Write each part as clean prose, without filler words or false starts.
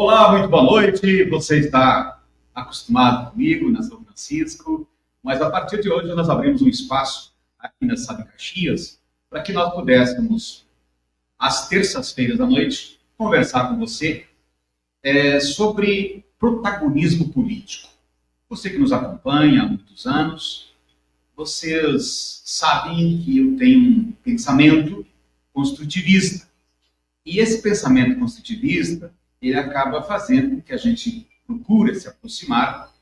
Olá, muito boa noite. Você está acostumado comigo na São Francisco, mas a partir de hoje nós abrimos um espaço aqui na Sabe Caxias para que nós pudéssemos, às terças-feiras à noite, conversar com você sobre protagonismo político. Você que nos acompanha há muitos anos, vocês sabem que eu tenho um pensamento construtivista. E esse pensamento construtivista, ele acaba fazendo com que a gente procure se aproximar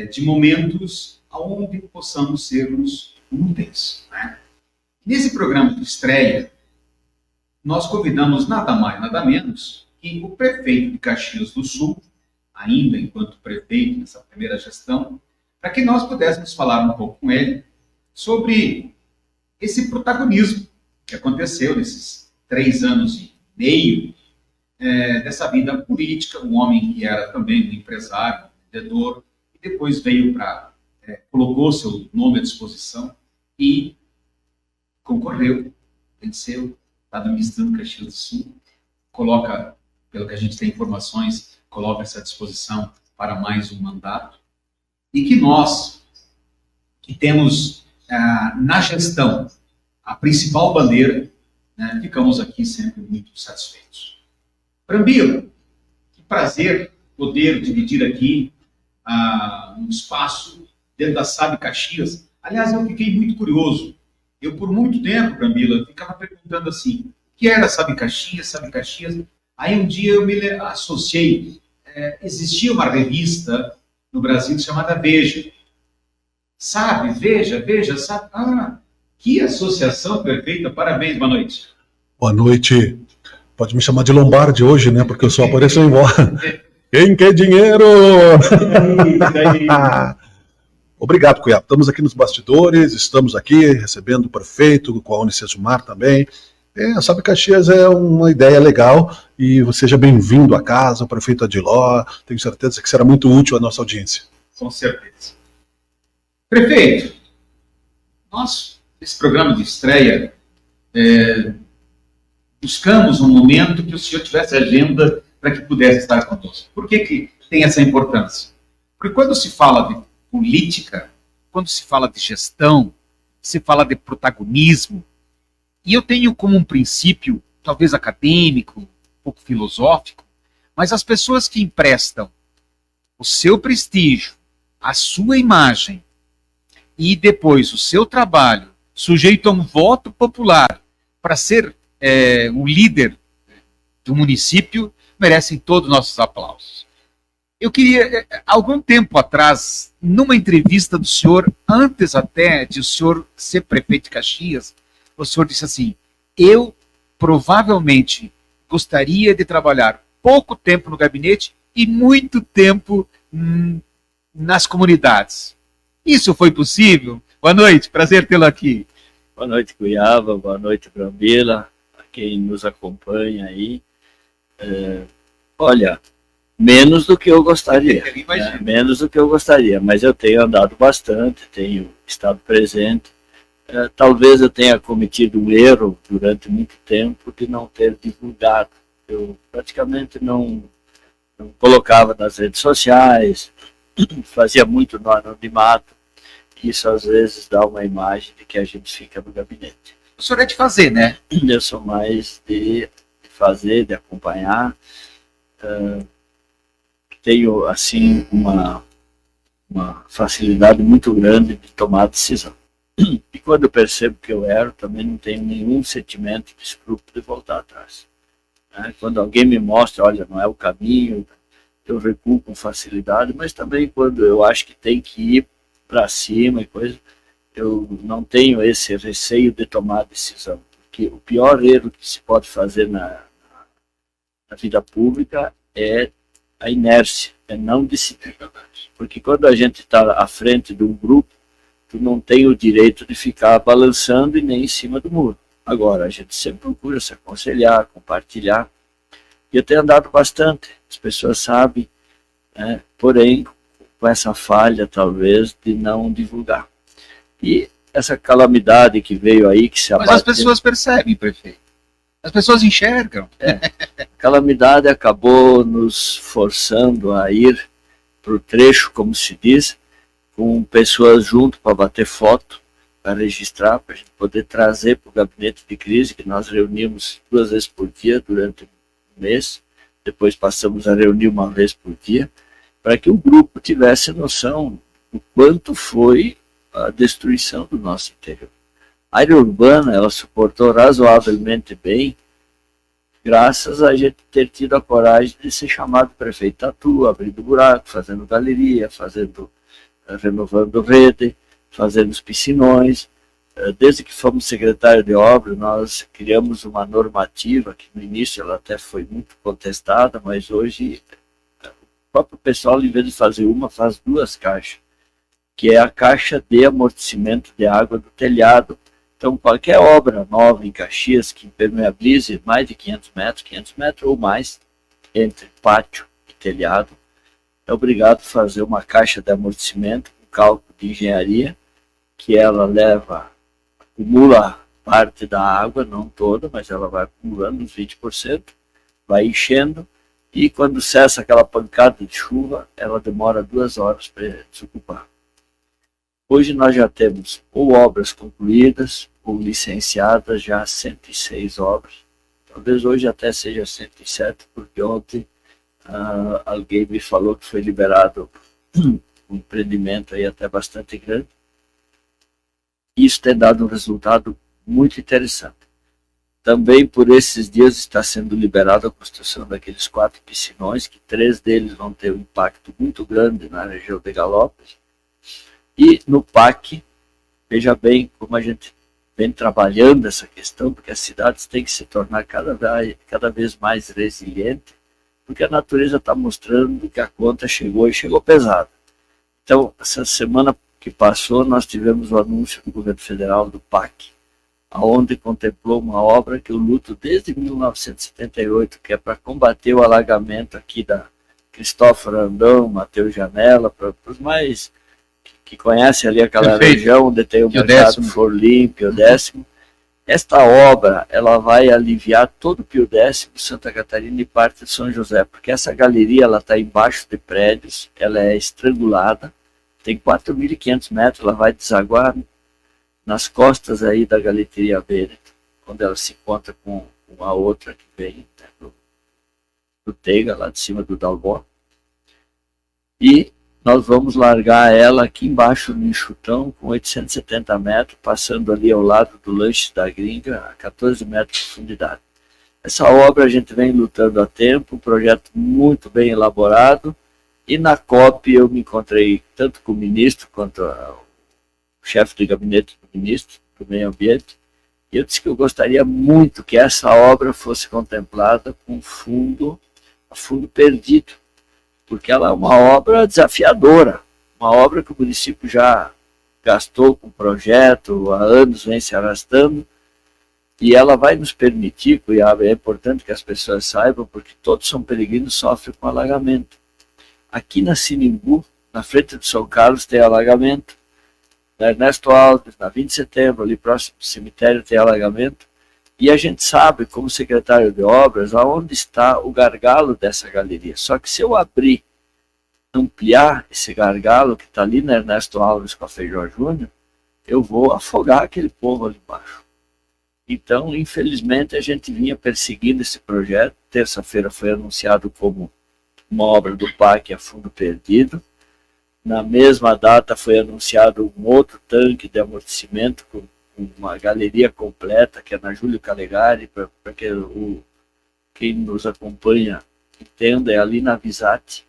de momentos onde possamos sermos úteis, né? Nesse programa de estreia, nós convidamos nada mais, nada menos que o prefeito de Caxias do Sul, ainda enquanto prefeito nessa primeira gestão, para que nós pudéssemos falar um pouco com ele sobre esse protagonismo que aconteceu nesses 3 anos e meio dessa vida política, um homem que era também um empresário, um vendedor, e depois veio colocou seu nome à disposição e concorreu, venceu, está administrando Caxias do Sul, coloca, pelo que a gente tem informações, coloca essa disposição para mais um mandato, e que nós, que temos na gestão a principal bandeira, né, ficamos aqui sempre muito satisfeitos. Brambila, que prazer poder dividir aqui um espaço dentro da Sabe Caxias. Aliás, eu fiquei muito curioso. Eu, por muito tempo, Brambila, ficava perguntando assim, o que era Sabe Caxias, Sabe Caxias? Aí um dia eu me associei. Existia uma revista no Brasil chamada Veja. Sabe, Veja, sabe? Que associação perfeita. Parabéns, boa noite. Boa noite. Pode me chamar de Lombardi hoje, né? Porque eu só apareço embora. Quem quer dinheiro? Obrigado, Cunhado. Estamos aqui nos bastidores, estamos aqui recebendo o prefeito, com a Unicesumar também. Sabe, Caxias é uma ideia legal e seja bem-vindo à casa, o prefeito Adiló. Tenho certeza que será muito útil à nossa audiência. Com certeza. Prefeito, nós, nesse programa de estreia, buscamos um momento que o senhor tivesse agenda para que pudesse estar conosco. Por que tem essa importância? Porque quando se fala de política, quando se fala de gestão, se fala de protagonismo, e eu tenho como um princípio, talvez acadêmico, um pouco filosófico, mas as pessoas que emprestam o seu prestígio, a sua imagem e depois o seu trabalho, sujeito a um voto popular para ser o líder do município, merecem todos os nossos aplausos. Eu queria, algum tempo atrás, numa entrevista do senhor, antes até de o senhor ser prefeito de Caxias, o senhor disse assim, eu provavelmente gostaria de trabalhar pouco tempo no gabinete e muito tempo nas comunidades. Isso foi possível? Boa noite, prazer tê-lo aqui. Boa noite, Cuiaba, boa noite, Brambila, a quem nos acompanha aí. Olha, menos do que eu gostaria, menos do que eu gostaria, mas eu tenho andado bastante, tenho estado presente. Talvez eu tenha cometido um erro durante muito tempo de não ter divulgado. Eu praticamente não colocava nas redes sociais, fazia muito no anonimato. Isso às vezes dá uma imagem de que a gente fica no gabinete. O senhor é de fazer, né? Eu sou mais de fazer, de acompanhar. Tenho, assim, uma facilidade muito grande de tomar decisão. E quando eu percebo que eu erro, também não tenho nenhum sentimento de escrúpulo de voltar atrás. Quando alguém me mostra, olha, não é o caminho, eu recuo com facilidade, mas também quando eu acho que tem que ir para cima e coisa, eu não tenho esse receio de tomar decisão. Porque o pior erro que se pode fazer na vida pública é a inércia, é não decidir. Porque quando a gente está à frente de um grupo, tu não tem o direito de ficar balançando e nem em cima do muro. Agora, a gente sempre procura se aconselhar, compartilhar. E eu tenho andado bastante, as pessoas sabem, né? Porém, com essa falha, talvez, de não divulgar. E essa calamidade que veio aí, que se abate... Mas as pessoas percebem, prefeito. As pessoas enxergam. A calamidade acabou nos forçando a ir para o trecho, como se diz, com pessoas junto para bater foto, para registrar, para a gente poder trazer para o gabinete de crise, que nós reunimos 2 vezes por dia durante um mês, depois passamos a reunir 1 vez por dia, para que o grupo tivesse noção do quanto foi a destruição do nosso interior. A área urbana, ela suportou razoavelmente bem, graças a gente ter tido a coragem de ser chamado prefeito Tatu, abrindo buraco, fazendo galeria, renovando rede, fazendo os piscinões. Desde que fomos secretário de obras, nós criamos uma normativa, que no início ela até foi muito contestada, mas hoje o próprio pessoal, em vez de fazer uma, faz 2 caixas, que é a caixa de amortecimento de água do telhado. Então, qualquer obra nova em Caxias que impermeabilize mais de 500 metros ou mais, entre pátio e telhado, é obrigado a fazer uma caixa de amortecimento com cálculo de engenharia, que ela acumula parte da água, não toda, mas ela vai acumulando uns 20%, vai enchendo, e quando cessa aquela pancada de chuva, ela demora 2 horas para desocupar. Hoje nós já temos ou obras concluídas, ou licenciadas, já 106 obras. Talvez hoje até seja 107, porque ontem alguém me falou que foi liberado um empreendimento aí até bastante grande. Isso tem dado um resultado muito interessante. Também por esses dias está sendo liberada a construção daqueles 4 piscinões, que 3 deles vão ter um impacto muito grande na região de Galópolis. E no PAC, veja bem como a gente vem trabalhando essa questão, porque as cidades têm que se tornar cada vez mais resilientes, porque a natureza está mostrando que a conta chegou e chegou pesada. Então, essa semana que passou, nós tivemos o anúncio do governo federal do PAC, onde contemplou uma obra que eu luto desde 1978, que é para combater o alagamento aqui da Cristóforo Andão, Mateus Janela, para os mais que conhecem ali aquela região onde tem o mercado Forlim, Pio X. Esta obra, ela vai aliviar todo o Pio X, Santa Catarina e parte de São José, porque essa galeria ela está embaixo de prédios, ela é estrangulada, tem 4.500 metros, ela vai desaguar nas costas aí da Galeteria Bennett, onde ela se encontra com a outra que vem, né, do Teiga, lá de cima do Dalbó. E nós vamos largar ela aqui embaixo no enxutão, com 870 metros, passando ali ao lado do lanche da Gringa, a 14 metros de profundidade. Essa obra a gente vem lutando há tempo, um projeto muito bem elaborado, e na COP eu me encontrei tanto com o ministro quanto o chefe de gabinete do ministro do Meio Ambiente, e eu disse que eu gostaria muito que essa obra fosse contemplada com fundo perdido, porque ela é uma obra desafiadora, uma obra que o município já gastou com o projeto, há anos vem se arrastando, e ela vai nos permitir, Cuiabá, é importante que as pessoas saibam, porque todos São Peregrinos sofrem com alagamento. Aqui na Sinimbu, na frente de São Carlos, tem alagamento, na Ernesto Alves, na 20 de setembro, ali próximo do cemitério, tem alagamento, e a gente sabe, como secretário de obras, aonde está o gargalo dessa galeria. Só que se eu abrir, ampliar esse gargalo que está ali na Ernesto Alves com a Feijó Júnior, eu vou afogar aquele povo ali embaixo. Então, infelizmente, a gente vinha perseguindo esse projeto. Terça-feira foi anunciado como uma obra do PAC a fundo perdido. Na mesma data foi anunciado um outro tanque de amortecimento com uma galeria completa, que é na Júlio Calegari, para que quem nos acompanha entenda, é ali na Visate,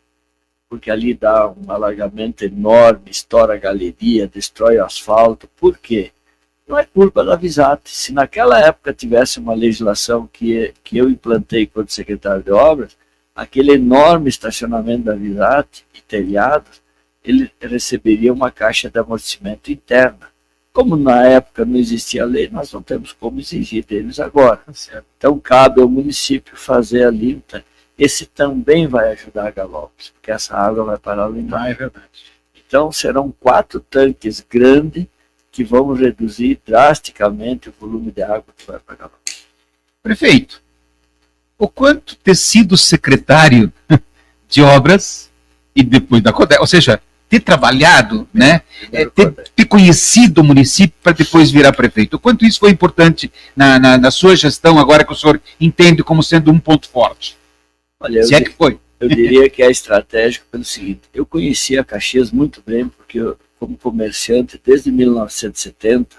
porque ali dá um alagamento enorme, estoura a galeria, destrói o asfalto. Por quê? Não é culpa da Visate. Se naquela época tivesse uma legislação que eu implantei quando secretário de obras, aquele enorme estacionamento da Visate e telhados, ele receberia uma caixa de amortecimento interna. Como na época não existia lei, nós não temos como exigir deles agora. Então cabe ao município fazer a limpa. Esse também vai ajudar a Galópolis, porque essa água vai parar lá embaixo. Ah, é verdade. Então serão 4 tanques grandes que vão reduzir drasticamente o volume de água que vai para Galópolis. Prefeito, o quanto ter sido secretário de obras e depois da CODECA, ou seja, ter trabalhado, né, ter conhecido o município para depois virar prefeito. O quanto isso foi importante na sua gestão, agora que o senhor entende como sendo um ponto forte? Olha, se é que foi. Eu diria que é estratégico pelo seguinte: eu conhecia Caxias muito bem, porque eu, como comerciante, desde 1970,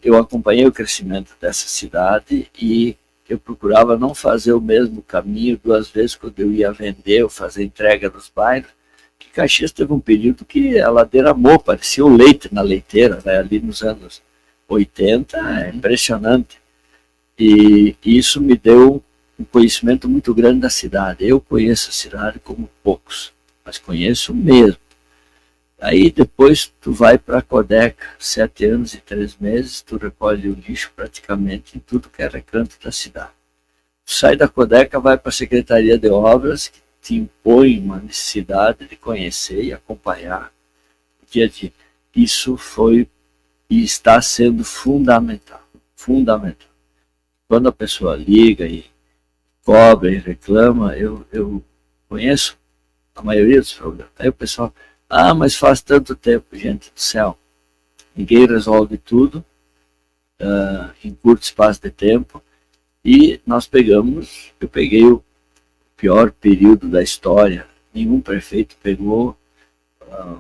eu acompanhei o crescimento dessa cidade e eu procurava não fazer o mesmo caminho 2 vezes quando eu ia vender ou fazer entrega nos bairros. Que Caxias teve um período que a ladeira amou, parecia o leite na leiteira, né? Ali nos anos 80, é impressionante. E isso me deu um conhecimento muito grande da cidade. Eu conheço a cidade como poucos, mas conheço mesmo. Aí depois tu vai para a CODECA, 7 anos e 3 meses, tu recolhe o lixo praticamente em tudo que é recanto da cidade. Tu sai da CODECA, vai para a Secretaria de Obras, que te impõe uma necessidade de conhecer e acompanhar o dia a dia. Isso foi e está sendo fundamental. Fundamental. Quando a pessoa liga e cobra e reclama, eu conheço a maioria dos problemas. Aí o pessoal, mas faz tanto tempo, gente do céu. Ninguém resolve tudo em curto espaço de tempo. E nós eu peguei o pior período da história. Nenhum prefeito pegou a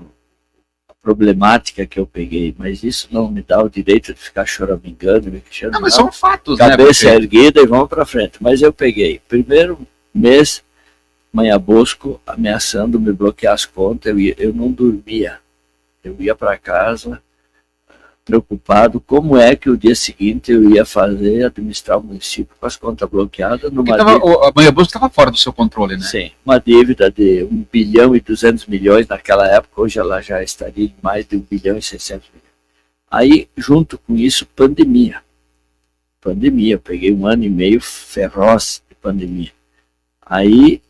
problemática que eu peguei, mas isso não me dá o direito de ficar choramingando, me queixando. Não, mas são fatos, cabeça erguida e vamos para frente. Mas eu peguei. Primeiro mês, Manhã Bosco ameaçando me bloquear as contas, eu não dormia. Eu ia para casa preocupado como é que o dia seguinte eu ia administrar o município com as contas bloqueadas. A Manhã Bosco estava fora do seu controle, né? Sim, uma dívida de 1 bilhão e 200 milhões naquela época, hoje ela já estaria em mais de 1 bilhão e 600 milhões. Aí, junto com isso, pandemia. Eu peguei 1 ano e meio feroz de pandemia. Aí,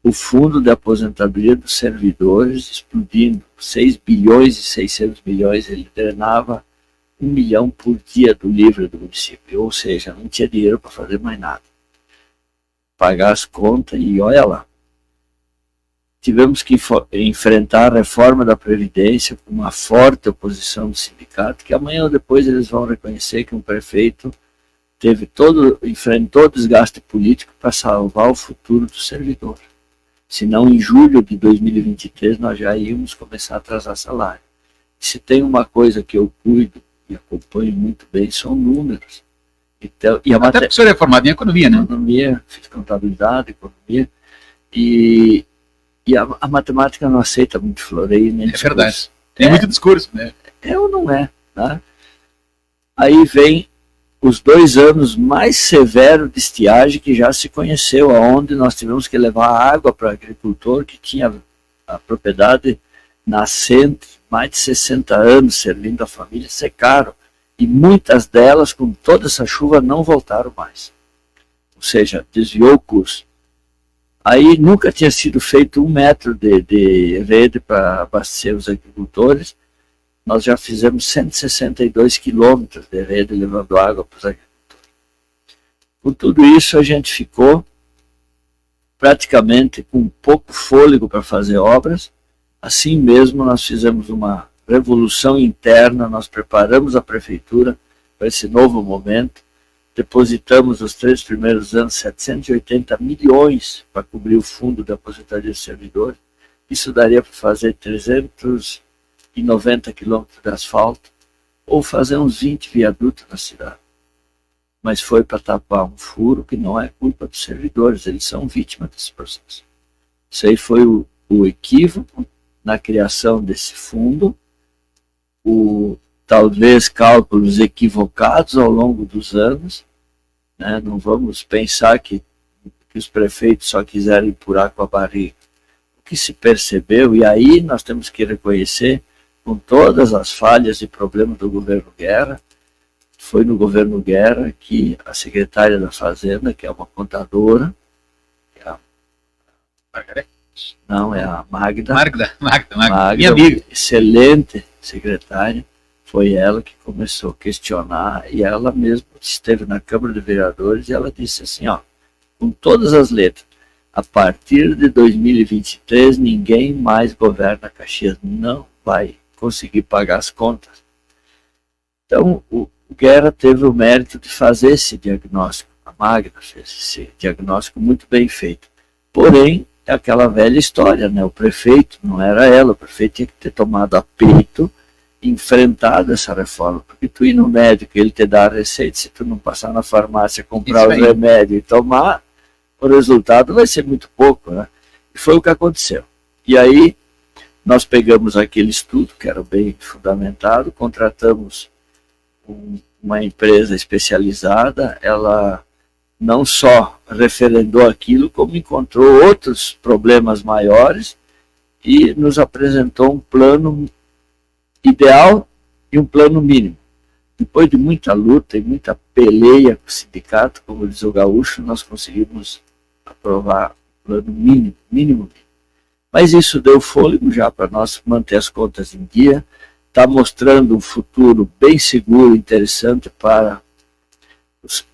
o fundo de aposentadoria dos servidores explodindo, 6 bilhões e 600 milhões, ele drenava 1 milhão por dia do livre do município, ou seja, não tinha dinheiro para fazer mais nada. Pagar as contas e olha lá. Tivemos que enfrentar a reforma da Previdência com uma forte oposição do sindicato, que amanhã ou depois eles vão reconhecer que um prefeito enfrentou desgaste político para salvar o futuro do servidor. Senão, em julho de 2023, nós já íamos começar a atrasar salário. Se tem uma coisa que eu cuido e acompanho muito bem, são números. Então, até porque o senhor é formado em economia, né? Economia, fiz contabilidade, economia. E a matemática não aceita muito floreio nem discurso. É verdade. Tem muito discurso, né? É ou não é? Tá? Aí vem os 2 anos mais severos de estiagem que já se conheceu, onde nós tivemos que levar água para o agricultor que tinha a propriedade nascente, mais de 60 anos servindo a família, secaram. E muitas delas, com toda essa chuva, não voltaram mais. Ou seja, desviou o curso. Aí nunca tinha sido feito 1 metro de rede para abastecer os agricultores. Nós já fizemos 162 quilômetros de rede levando água para os agricultores. Com tudo isso, a gente ficou praticamente com pouco fôlego para fazer obras. Assim mesmo, nós fizemos uma revolução interna, nós preparamos a prefeitura para esse novo momento. Depositamos os 3 primeiros anos 780 milhões para cobrir o fundo da aposentadoria dos servidores. Isso daria para fazer 390 quilômetros de asfalto ou fazer uns 20 viadutos na cidade. Mas foi para tapar um furo que não é culpa dos servidores, eles são vítimas desse processo. Isso aí foi o equívoco na criação desse fundo, talvez cálculos equivocados ao longo dos anos, né? Não vamos pensar que os prefeitos só quiserem empurrar com a barriga. O que se percebeu, e aí nós temos que reconhecer, com todas as falhas e problemas do governo Guerra, foi no governo Guerra que a secretária da Fazenda, que é uma contadora, Não, é a Magda. Magda, minha amiga. Excelente secretária. foi ela que começou a questionar, e ela mesma esteve na Câmara de Vereadores e ela disse assim, ó, com todas as letras, a partir de 2023 ninguém mais governa Caxias, não vai conseguir pagar as contas. Então o Guerra teve o mérito de fazer esse diagnóstico, a Magna fez esse diagnóstico muito bem feito. Porém, é aquela velha história, né? O prefeito, não era ela, o prefeito tinha que ter tomado a peito, enfrentado essa reforma, porque tu ir no médico, ele te dá a receita, se tu não passar na farmácia, comprar o remédio e tomar, o resultado vai ser muito pouco, né? E foi o que aconteceu. E aí, nós pegamos aquele estudo, que era bem fundamentado, contratamos uma empresa especializada, ela não só referendou aquilo, como encontrou outros problemas maiores e nos apresentou um plano ideal e um plano mínimo. Depois de muita luta e muita peleia com o sindicato, como diz o gaúcho, nós conseguimos aprovar o plano mínimo. Mas isso deu fôlego já para nós manter as contas em dia, está mostrando um futuro bem seguro e interessante para os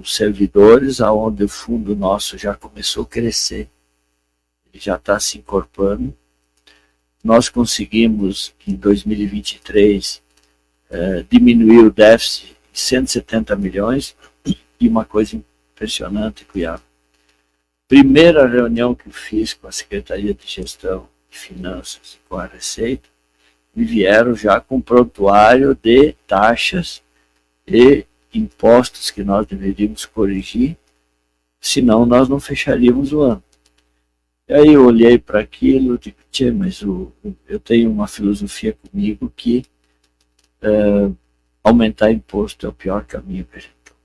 servidores, aonde o fundo nosso já começou a crescer, já está se incorporando. Nós conseguimos, em 2023, diminuir o déficit em 170 milhões, e uma coisa impressionante, Cuiabá. Primeira reunião que eu fiz com a Secretaria de Gestão e Finanças e com a Receita, me vieram já com prontuário de taxas e impostos que nós deveríamos corrigir, senão nós não fecharíamos o ano. E aí eu olhei para aquilo e digo, tchê, mas eu tenho uma filosofia comigo que aumentar imposto é o pior caminho que a gente toma.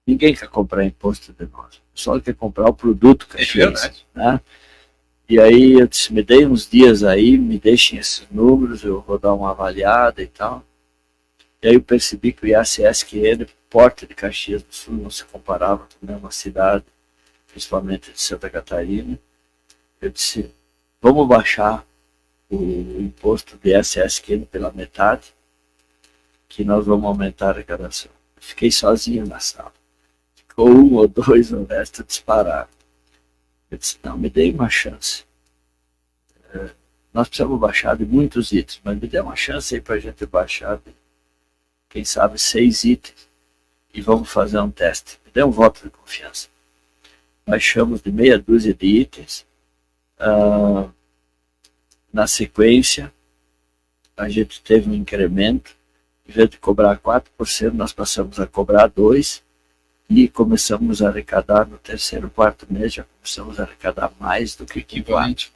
Ninguém quer comprar imposto de nós, só quer comprar o produto Caxias, né? E aí eu disse, me dei uns dias aí, me deixem esses números, eu vou dar uma avaliada e tal. E aí eu percebi que o IACSQN, Porta de Caxias do Sul, não se comparava com nenhuma cidade, principalmente de Santa Catarina. Eu disse, vamos baixar o imposto do IACSQN pela metade, que nós vamos aumentar a arrecadação. Fiquei sozinho na sala. Ficou um ou dois, o resto dispararam. Eu disse, não, me dê uma chance. Nós precisamos baixar de muitos itens, mas me dê uma chance aí para a gente baixar de, quem sabe, 6 itens. E vamos fazer um teste. Me dê um voto de confiança. Baixamos de meia dúzia de itens. Na sequência, a gente teve um incremento. Em vez de cobrar 4%, nós passamos a cobrar 2%. E começamos a arrecadar no terceiro, quarto mês, já começamos a arrecadar mais do que equivalente.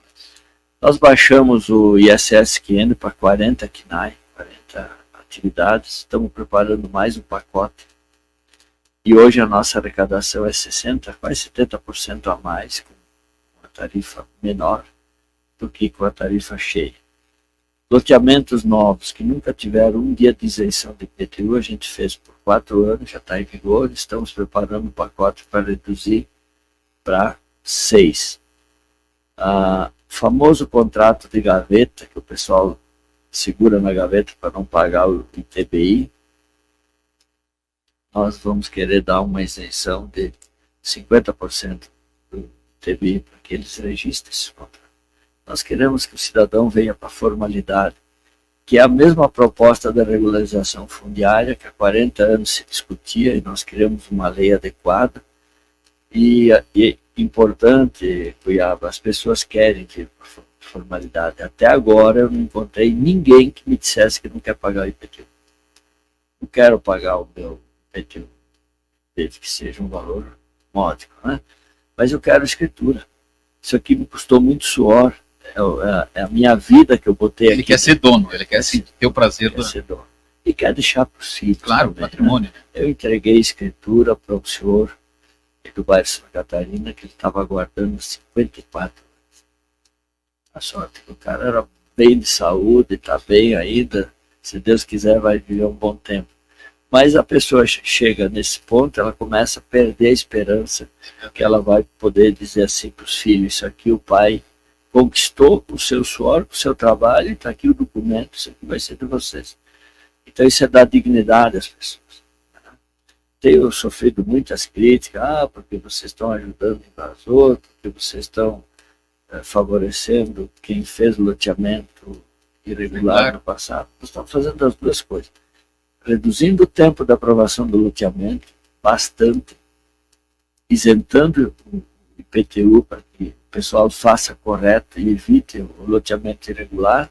Nós baixamos o ISSQN para 40 KNAI, 40 atividades, estamos preparando mais um pacote. E hoje a nossa arrecadação é 60%, quase 70% a mais, com uma tarifa menor do que com a tarifa cheia. Loteamentos novos que nunca tiveram um dia de isenção de IPTU, a gente fez por 4 anos, já está em vigor, estamos preparando um pacote para reduzir para 6. Famoso contrato de gaveta, que o pessoal segura na gaveta para não pagar o ITBI, nós vamos querer dar uma isenção de 50% do ITBI para que eles registrem esse contrato. Nós queremos que o cidadão venha para a formalidade, que é a mesma proposta da regularização fundiária, que há 40 anos se discutia, e nós queremos uma lei adequada. E importante, Cuiabá, as pessoas querem vir para a formalidade. Até agora eu não encontrei ninguém que me dissesse que não quer pagar o IPTU. Não quero pagar o meu IPTU, desde que seja um valor módico, né? Mas eu quero escritura. Isso aqui me custou muito suor. É a minha vida que eu botei aqui. Ele quer ser dono, ele quer ter o prazer do... ser dono. E quer deixar para os filhos. Claro, também, patrimônio. Né? Eu entreguei escritura para o senhor do bairro Santa Catarina, que ele estava aguardando 54 anos. A sorte que o cara era bem de saúde, está bem ainda, se Deus quiser vai viver um bom tempo. Mas a pessoa chega nesse ponto, ela começa a perder a esperança que ela vai poder dizer assim para os filhos, isso aqui o pai conquistou com o seu suor, com o seu trabalho, está aqui o documento, isso aqui vai ser de vocês. Então isso é dar dignidade às pessoas. Tenho sofrido muitas críticas, porque vocês estão ajudando o invasor, porque vocês estão favorecendo quem fez loteamento irregular no passado. Nós estamos fazendo as duas coisas. Reduzindo o tempo da aprovação do loteamento bastante, isentando o IPTU para que o pessoal faça correto e evite o loteamento irregular,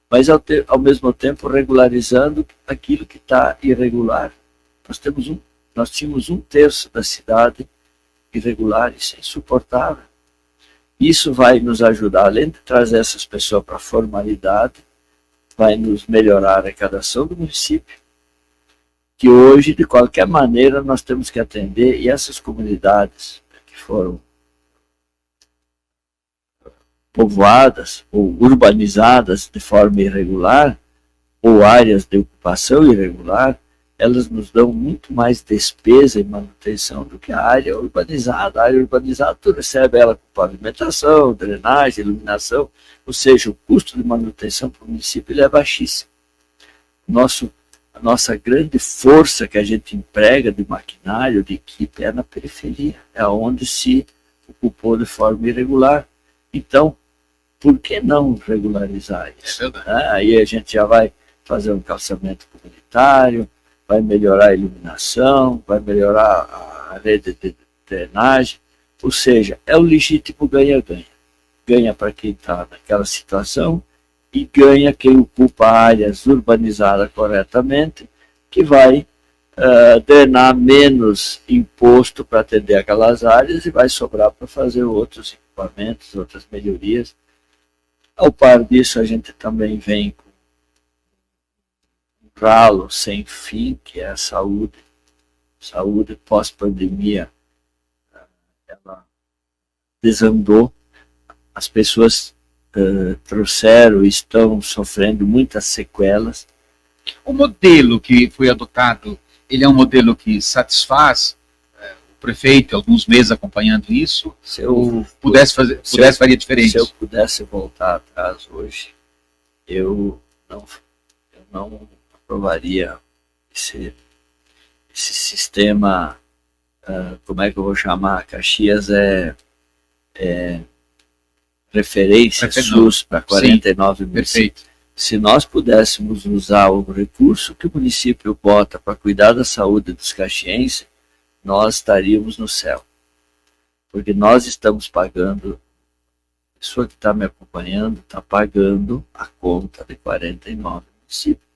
mas ao mesmo tempo regularizando aquilo que está irregular. Nós tínhamos 1/3 da cidade irregular, isso é insuportável. Isso vai nos ajudar, além de trazer essas pessoas para a formalidade, vai nos melhorar a arrecadação do município, que hoje, de qualquer maneira, nós temos que atender, e essas comunidades que foram povoadas ou urbanizadas de forma irregular, ou áreas de ocupação irregular, elas nos dão muito mais despesa e manutenção do que a área urbanizada. A área urbanizada, tu recebe ela com pavimentação, drenagem, iluminação, ou seja, o custo de manutenção para o município ele é baixíssimo. A nossa grande força que a gente emprega de maquinário, de equipe, é na periferia, é onde se ocupou de forma irregular. Então, por que não regularizar isso? Aí a gente já vai fazer um calçamento comunitário, vai melhorar a iluminação, vai melhorar a rede de drenagem, ou seja, é o legítimo ganha-ganha. Ganha para quem está naquela situação e ganha quem ocupa áreas urbanizadas corretamente, que vai drenar menos imposto para atender aquelas áreas e vai sobrar para fazer outros equipamentos, outras melhorias. Ao par disso, a gente também vem com ralo sem fim, que é a saúde. Saúde pós-pandemia, ela desandou. As pessoas trouxeram e estão sofrendo muitas sequelas. O modelo que foi adotado, ele é um modelo que satisfaz o prefeito, alguns meses acompanhando isso? Se eu pudesse faria diferente? Se eu pudesse voltar atrás hoje, eu não aprovaria esse sistema, como é que eu vou chamar? Caxias é referência SUS para 49 municípios. Perfeito. Se nós pudéssemos usar o recurso que o município bota para cuidar da saúde dos caxienses, nós estaríamos no céu. Porque nós estamos pagando, a pessoa que está me acompanhando está pagando a conta de 49 municípios.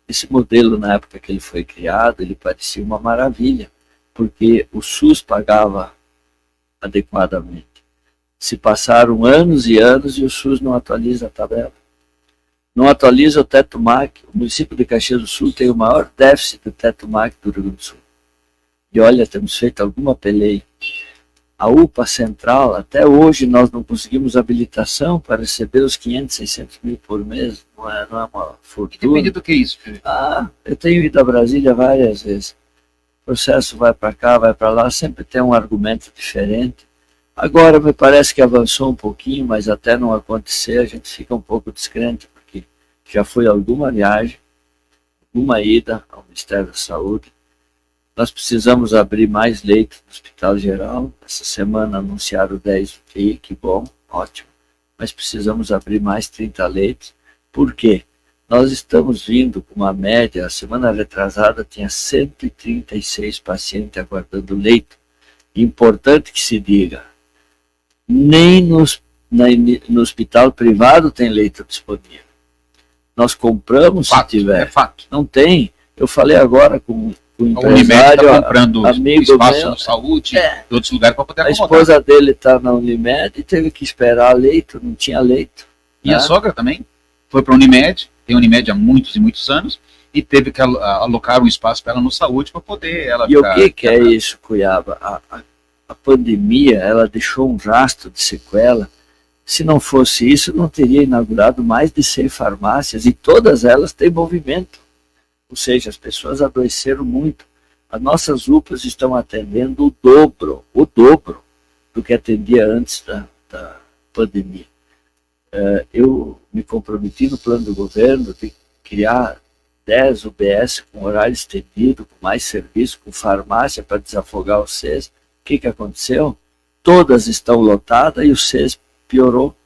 Esse modelo, na época que ele foi criado, ele parecia uma maravilha, porque o SUS pagava adequadamente. Se passaram anos e anos e o SUS não atualiza a tabela. Não atualiza o teto MAC. O município de Caxias do Sul tem o maior déficit do teto MAC do Rio Grande do Sul. E olha, temos feito alguma peleia. A UPA Central, até hoje nós não conseguimos habilitação para receber os 500, 600 mil por mês. Não é uma fortuna. Depende do que é isso, Felipe? Eu tenho ido a Brasília várias vezes. O processo vai para cá, vai para lá, sempre tem um argumento diferente. Agora me parece que avançou um pouquinho, mas até não acontecer a gente fica um pouco descrente, porque já foi alguma viagem, alguma ida ao Ministério da Saúde. Nós precisamos abrir mais leitos no Hospital Geral. Essa semana anunciaram 10 UTI, que bom, ótimo. Mas precisamos abrir mais 30 leitos. Por quê? Nós estamos vindo com uma média, a semana retrasada tinha 136 pacientes aguardando leito. Importante que se diga, nem no hospital privado tem leito disponível. Nós compramos fato, se tiver. É fato. Não tem. Eu falei agora com o Unimed empresário, está comprando espaço meu, no saúde de outros lugares para poder a acomodar. esposa dele está na Unimed e teve que esperar leito, não tinha leito. E a sogra também foi para a Unimed, tem Unimed há muitos e muitos anos, e teve que alocar um espaço para ela no saúde para poder ela e ficar... E o que é isso, Cuiaba? A pandemia, ela deixou um rastro de sequela. Se não fosse isso, não teria inaugurado mais de 100 farmácias, e todas elas têm movimento. Ou seja, as pessoas adoeceram muito. As nossas UPAs estão atendendo o dobro do que atendia antes da pandemia. Eu me comprometi no plano do governo de criar 10 UBS com horário estendido, com mais serviço, com farmácia para desafogar o SES. O que aconteceu? Todas estão lotadas e o SES piorou,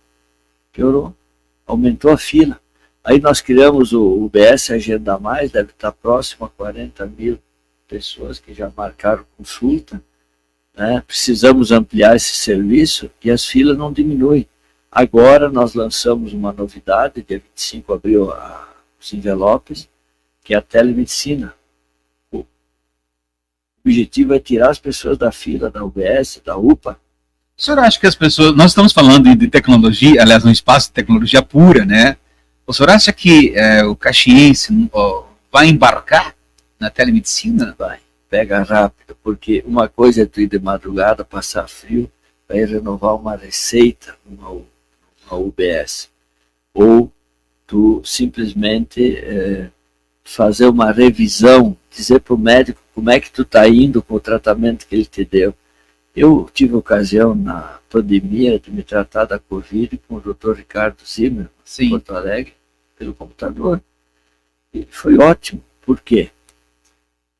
aumentou a fila. Aí nós criamos o UBS Agenda Mais, deve estar próximo a 40 mil pessoas que já marcaram consulta, né? Precisamos ampliar esse serviço e as filas não diminuem. Agora nós lançamos uma novidade, dia 25 abriu os envelopes, que é a telemedicina. O objetivo é tirar as pessoas da fila, da UBS, da UPA. O senhor acha que as pessoas... Nós estamos falando de tecnologia, aliás, um espaço de tecnologia pura, né? O senhor acha que o caxiense vai embarcar na telemedicina? Vai, pega rápido, porque uma coisa é tu ir de madrugada, passar frio, vai renovar uma receita numa UBS. Ou tu simplesmente fazer uma revisão, dizer para o médico como é que tu está indo com o tratamento que ele te deu. Eu tive ocasião na pandemia de me tratar da Covid com o Dr. Ricardo Zimmer, em Porto Alegre, pelo computador. E foi ótimo. Por quê?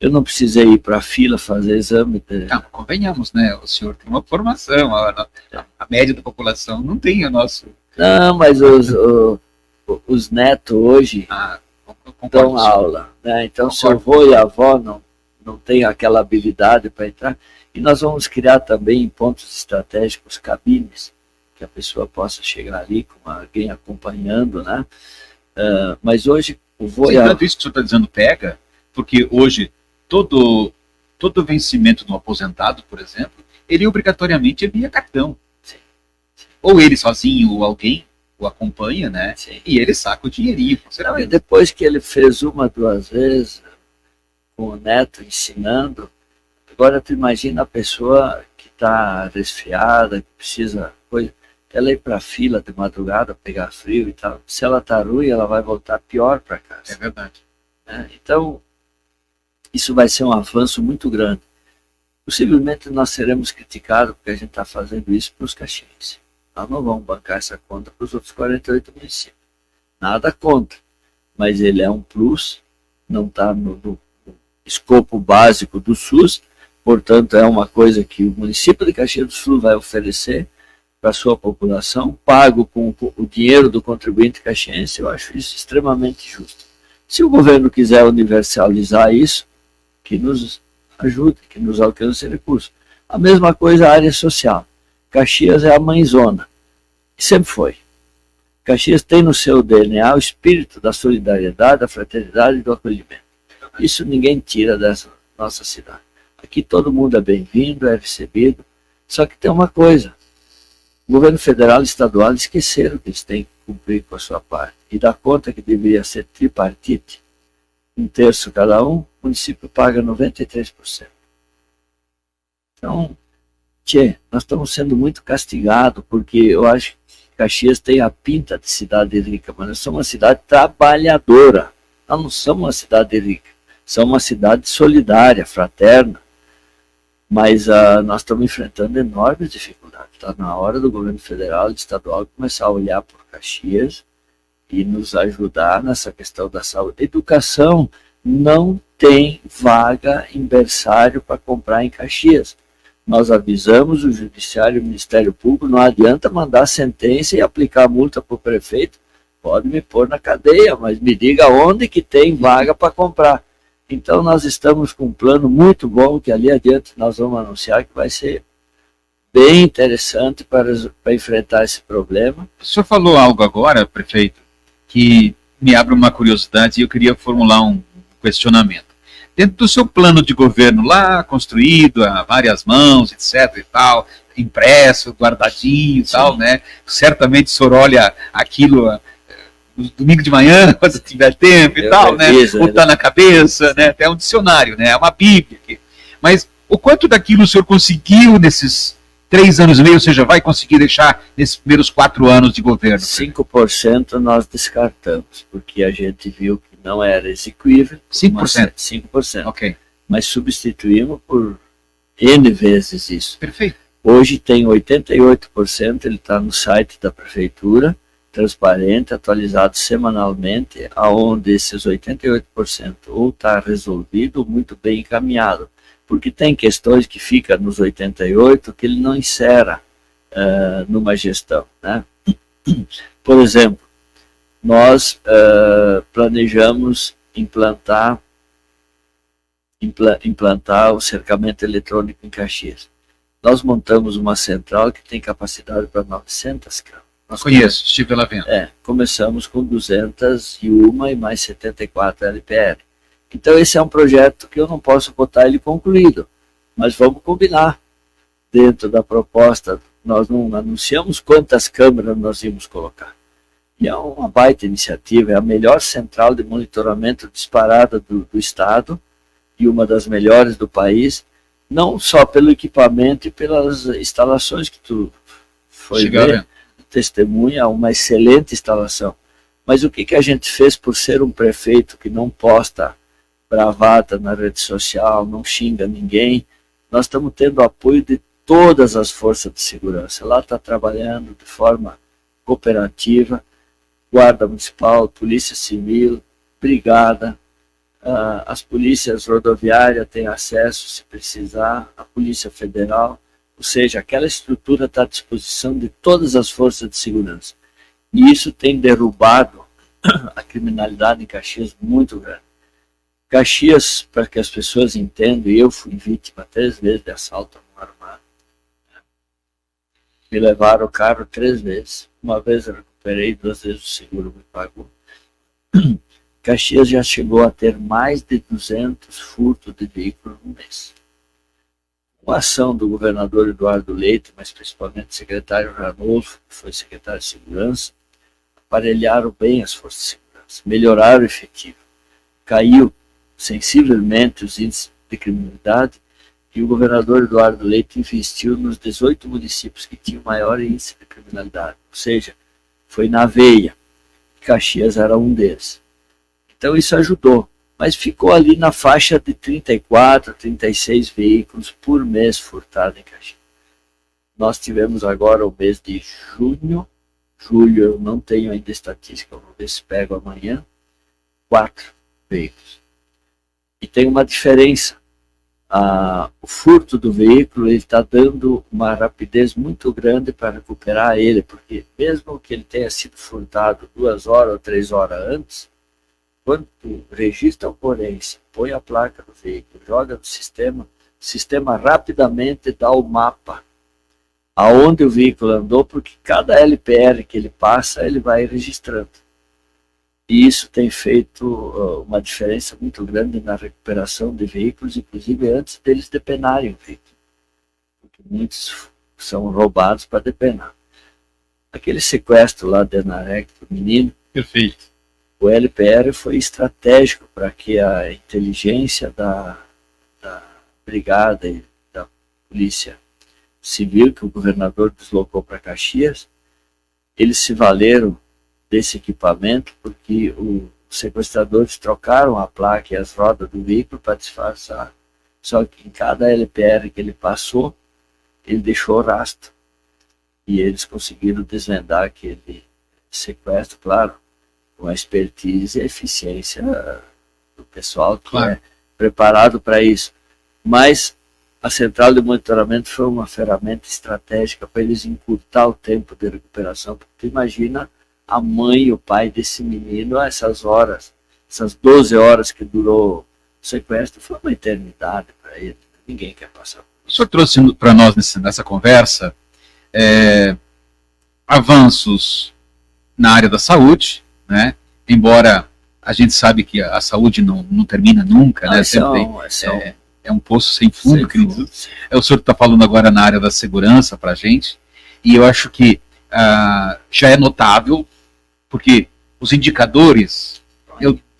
Eu não precisei ir para a fila fazer exame. Não, convenhamos, né? O senhor tem uma formação, a média da população não tem o nosso... Não, mas os netos hoje dão aula, né? Então, se o avô e a avó não têm aquela habilidade para entrar, e nós vamos criar também em pontos estratégicos cabines, que a pessoa possa chegar ali com alguém acompanhando, né? Mas hoje o avô e a avó... Isso que o senhor está dizendo pega, porque hoje todo vencimento do aposentado, por exemplo, ele obrigatoriamente é via cartão. Sim. Ou ele sozinho, ou alguém o acompanha, né? Sim. E ele saca o dinheirinho. Não, e depois que ele fez 1, 2 vezes, com o neto ensinando, agora tu imagina a pessoa que está resfriada, que precisa coisa, ela ir para a fila de madrugada, pegar frio e tal. Se ela está ruim, ela vai voltar pior para casa. É verdade. Então, isso vai ser um avanço muito grande. Possivelmente nós seremos criticados porque a gente está fazendo isso para os caxienses. Nós não vamos bancar essa conta para os outros 48 municípios. Nada contra. Mas ele é um plus, não está no escopo básico do SUS, portanto é uma coisa que o município de Caxias do Sul vai oferecer para a sua população, pago com o dinheiro do contribuinte caxiense. Eu acho isso extremamente justo. Se o governo quiser universalizar isso, que nos ajude, que nos alcance recursos. A mesma coisa a área social. Caxias é a mãezona, e sempre foi. Caxias tem no seu DNA o espírito da solidariedade, da fraternidade e do acolhimento. Isso ninguém tira dessa nossa cidade. Aqui todo mundo é bem-vindo, é recebido, só que tem uma coisa. O governo federal e estadual esqueceram que eles têm que cumprir com a sua parte. E dá conta que deveria ser tripartite, 1/3 cada um, o município paga 93%. Então, nós estamos sendo muito castigados, porque eu acho que Caxias tem a pinta de cidade rica, mas nós somos uma cidade trabalhadora. Nós não somos uma cidade rica, somos uma cidade solidária, fraterna. Mas nós estamos enfrentando enormes dificuldades. Está na hora do governo federal e estadual começar a olhar por Caxias e nos ajudar nessa questão da saúde. Educação não tem vaga em berçário para comprar em Caxias. Nós avisamos o Judiciário e o Ministério Público, não adianta mandar sentença e aplicar multa para o prefeito. Pode me pôr na cadeia, mas me diga onde que tem vaga para comprar. Então nós estamos com um plano muito bom, que ali adiante nós vamos anunciar que vai ser bem interessante para enfrentar esse problema. O senhor falou algo agora, prefeito, que me abre uma curiosidade e eu queria formular um questionamento. Dentro do seu plano de governo lá, construído a várias mãos, etc e tal, impresso, guardadinho e tal, né? Certamente o senhor olha aquilo no domingo de manhã, quando tiver tempo e tal, né? Ou está na cabeça, né? Até um dicionário, né? É uma bíblia aqui. Mas o quanto daquilo o senhor conseguiu nesses 3 anos e meio, ou seja, vai conseguir deixar nesses primeiros 4 anos de governo? 5% nós descartamos, porque a gente viu que não era execuível. 5%? 5%. Ok. Mas substituímos por N vezes isso. Perfeito. Hoje tem 88%, ele está no site da prefeitura, transparente, atualizado semanalmente, aonde esses 88% ou está resolvido ou muito bem encaminhado. Porque tem questões que ficam nos 88% que ele não insera numa gestão, né? Por exemplo, nós planejamos implantar o cercamento eletrônico em Caxias. Nós montamos uma central que tem capacidade para 900 câmeras. Nós conheço, estive lá vendo. Começamos com 201 e mais 74 LPR. Então esse é um projeto que eu não posso botar ele concluído, mas vamos combinar. Dentro da proposta, nós não anunciamos quantas câmeras nós íamos colocar. E é uma baita iniciativa, é a melhor central de monitoramento disparada do estado e uma das melhores do país, não só pelo equipamento e pelas instalações que tu foi ver, testemunha, uma excelente instalação. Mas o que a gente fez por ser um prefeito que não posta bravata na rede social, não xinga ninguém, nós estamos tendo apoio de todas as forças de segurança. Lá está trabalhando de forma cooperativa, Guarda Municipal, Polícia Civil, Brigada, as polícias rodoviárias têm acesso, se precisar, a Polícia Federal, ou seja, aquela estrutura está à disposição de todas as forças de segurança. E isso tem derrubado a criminalidade em Caxias muito grande. Caxias, para que as pessoas entendam, eu fui vítima 3 vezes de assalto armado. Me levaram o carro 3 vezes. Uma vez eu recuperei, 2 vezes o seguro me pagou. Caxias já chegou a ter mais de 200 furtos de veículos no mês. Com a ação do governador Eduardo Leite, mas principalmente do secretário Ranolfo, que foi secretário de Segurança, aparelharam bem as forças de segurança, melhoraram o efetivo. Caiu sensivelmente os índices de criminalidade e o governador Eduardo Leite investiu nos 18 municípios que tinham maior índice de criminalidade. Ou seja, foi na veia. Caxias era um deles. Então isso ajudou, mas ficou ali na faixa de 34, 36 veículos por mês furtados em Caxias. Nós tivemos agora o mês de julho eu não tenho ainda estatística, vou ver se pego amanhã, 4 veículos. E tem uma diferença, o furto do veículo está dando uma rapidez muito grande para recuperar ele, porque mesmo que ele tenha sido furtado 2 horas ou 3 horas antes, quando tu registra a ocorrência, põe a placa do veículo, joga no sistema, o sistema rapidamente dá o mapa aonde o veículo andou, porque cada LPR que ele passa, ele vai registrando. E isso tem feito uma diferença muito grande na recuperação de veículos, inclusive antes deles depenarem o veículo. Porque muitos são roubados para depenar. Aquele sequestro lá de Enarec do menino, perfeito. O LPR foi estratégico para que a inteligência da Brigada e da Polícia Civil, que o governador deslocou para Caxias, eles se valeram desse equipamento porque os sequestradores trocaram a placa e as rodas do veículo para disfarçar. Só que em cada LPR que ele passou, ele deixou rastro. E eles conseguiram desvendar aquele sequestro, claro, com a expertise e a eficiência do pessoal que é preparado para isso. Mas a central de monitoramento foi uma ferramenta estratégica para eles encurtar o tempo de recuperação. Porque tu imagina a mãe e o pai desse menino, essas horas, essas 12 horas que durou o sequestro, foi uma eternidade para ele. Ninguém quer passar por isso. O senhor trouxe para nós nessa conversa avanços na área da saúde, né? Embora a gente sabe que a saúde não termina nunca, né? Sempre é um poço sem fundo, querido. O senhor está falando agora na área da segurança para a gente, e eu acho que já é notável, porque os indicadores,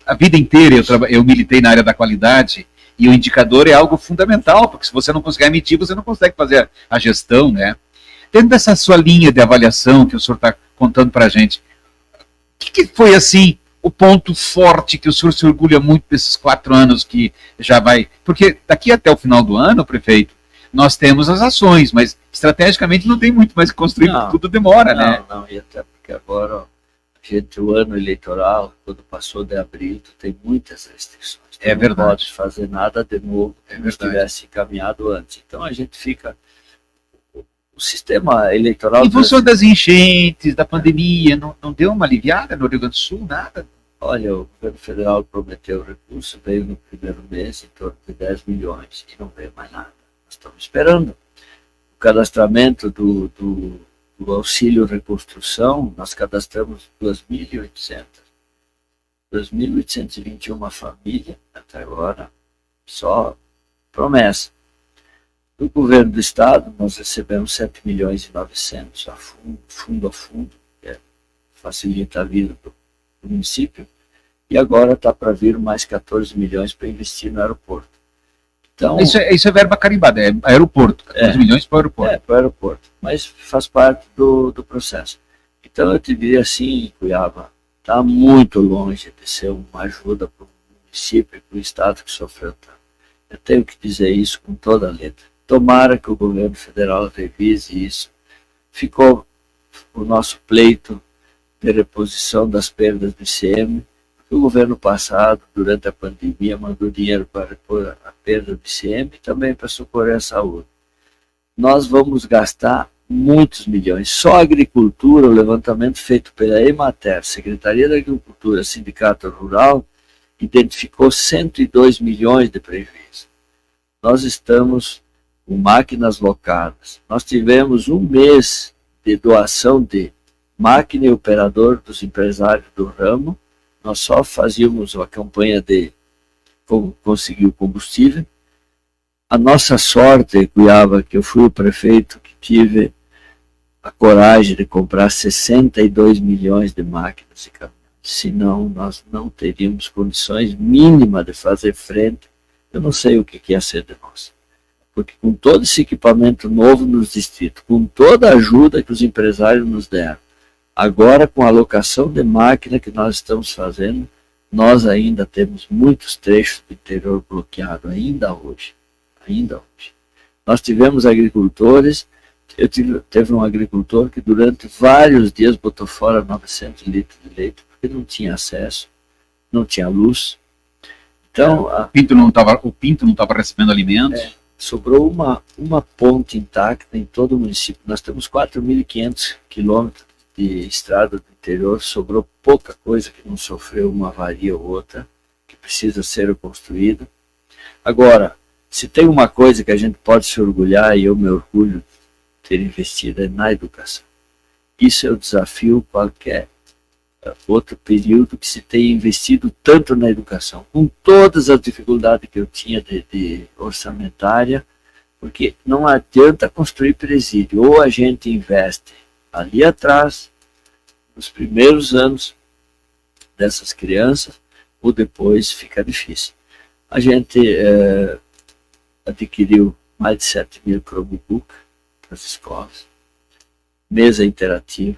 a vida inteira eu militei na área da qualidade, e o indicador é algo fundamental, porque se você não conseguir medir, você não consegue fazer a gestão, né? Dentro dessa sua linha de avaliação que o senhor está contando para a gente, o que foi, assim, o ponto forte que o senhor se orgulha muito desses 4 anos que já vai... Porque daqui até o final do ano, prefeito, nós temos as ações, mas estrategicamente não tem muito mais que construir, porque tudo demora, né? Não, e até porque agora Gente, o ano eleitoral, quando passou de abril, tem muitas restrições. Tu É não verdade. pode fazer nada de novo que É não verdade. estivesse encaminhado antes. Então a gente fica... O sistema eleitoral... Em função das enchentes, da pandemia, não deu uma aliviada no Rio Grande do Sul, nada? Olha, o governo federal prometeu recurso, veio no primeiro mês em torno de 10 milhões e não veio mais nada. Nós estamos esperando. O cadastramento do auxílio reconstrução, nós cadastramos 2.821 famílias até agora, só promessa. Do governo do estado, nós recebemos 7 milhões e 900 fundo a fundo, que facilita a vida do município, e agora está para vir mais 14 milhões para investir no aeroporto. Então, Isso é verba carimbada, é aeroporto, 14 milhões para o aeroporto. para o aeroporto, mas faz parte do processo. Então eu te diria assim, Cuiabá, está muito longe de ser uma ajuda para o município e para o estado que sofreu tanto. Eu tenho que dizer isso com toda a letra. Tomara que o governo federal revise isso. Ficou o nosso pleito de reposição das perdas do ICM. O governo passado, durante a pandemia, mandou dinheiro para repor a perda do ICM e também para socorrer a saúde. Nós vamos gastar muitos milhões. Só a agricultura, o levantamento feito pela Emater, Secretaria da Agricultura, Sindicato Rural, identificou 102 milhões de prejuízo. Nós estamos com máquinas locadas. Nós tivemos um mês de doação de máquina e operador dos empresários do ramo. Nós só fazíamos uma campanha de como conseguir o combustível. A nossa sorte, Cuiabá, que eu fui o prefeito que tive a coragem de comprar 62 milhões de máquinas e caminhões. Senão, nós não teríamos condições mínimas de fazer frente. Eu não sei o que ia ser de nós. Porque com todo esse equipamento novo nos distritos, com toda a ajuda que os empresários nos deram, agora, com a alocação de máquina que nós estamos fazendo, nós ainda temos muitos trechos do interior bloqueados, ainda hoje. Nós tivemos agricultores, teve um agricultor que durante vários dias botou fora 900 litros de leite, porque não tinha acesso, não tinha luz. Então, O Pinto não estava recebendo alimentos. sobrou uma ponte intacta em todo o município. Nós temos 4.500 quilômetros de estrada do interior, sobrou pouca coisa que não sofreu uma avaria ou outra, que precisa ser reconstruída. Agora, se tem uma coisa que a gente pode se orgulhar, e eu me orgulho de ter investido, é na educação. Isso é o desafio qualquer outro período que se tenha investido tanto na educação, com todas as dificuldades que eu tinha de orçamentária, porque não adianta construir presídio, ou a gente investe ali atrás, nos primeiros anos dessas crianças, ou depois fica difícil. A gente adquiriu mais de 7.000 Chromebook para as escolas, mesa interativa,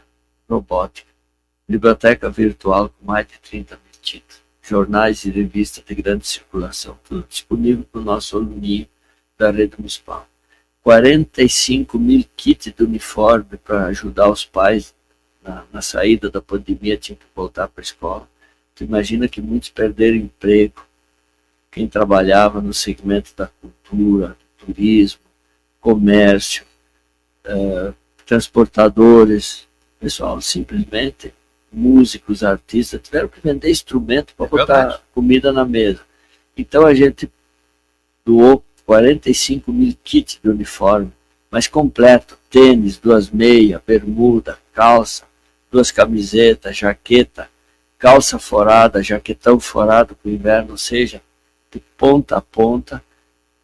robótica, biblioteca virtual com mais de 30 mil títulos, jornais e revistas de grande circulação, tudo disponível para o nosso aluninho da rede municipal. 45 mil kits de uniforme para ajudar os pais na saída da pandemia, tinham que voltar para a escola. Tu imagina que muitos perderam emprego, quem trabalhava no segmento da cultura, do turismo, comércio, transportadores, pessoal, simplesmente músicos, artistas, tiveram que vender instrumento para botar comida na mesa. Então a gente doou 45 mil kits de uniforme, mas completo, tênis, 2 meias, bermuda, calça, 2 camisetas, jaqueta, calça forada, jaquetão forado para o inverno, ou seja, de ponta a ponta,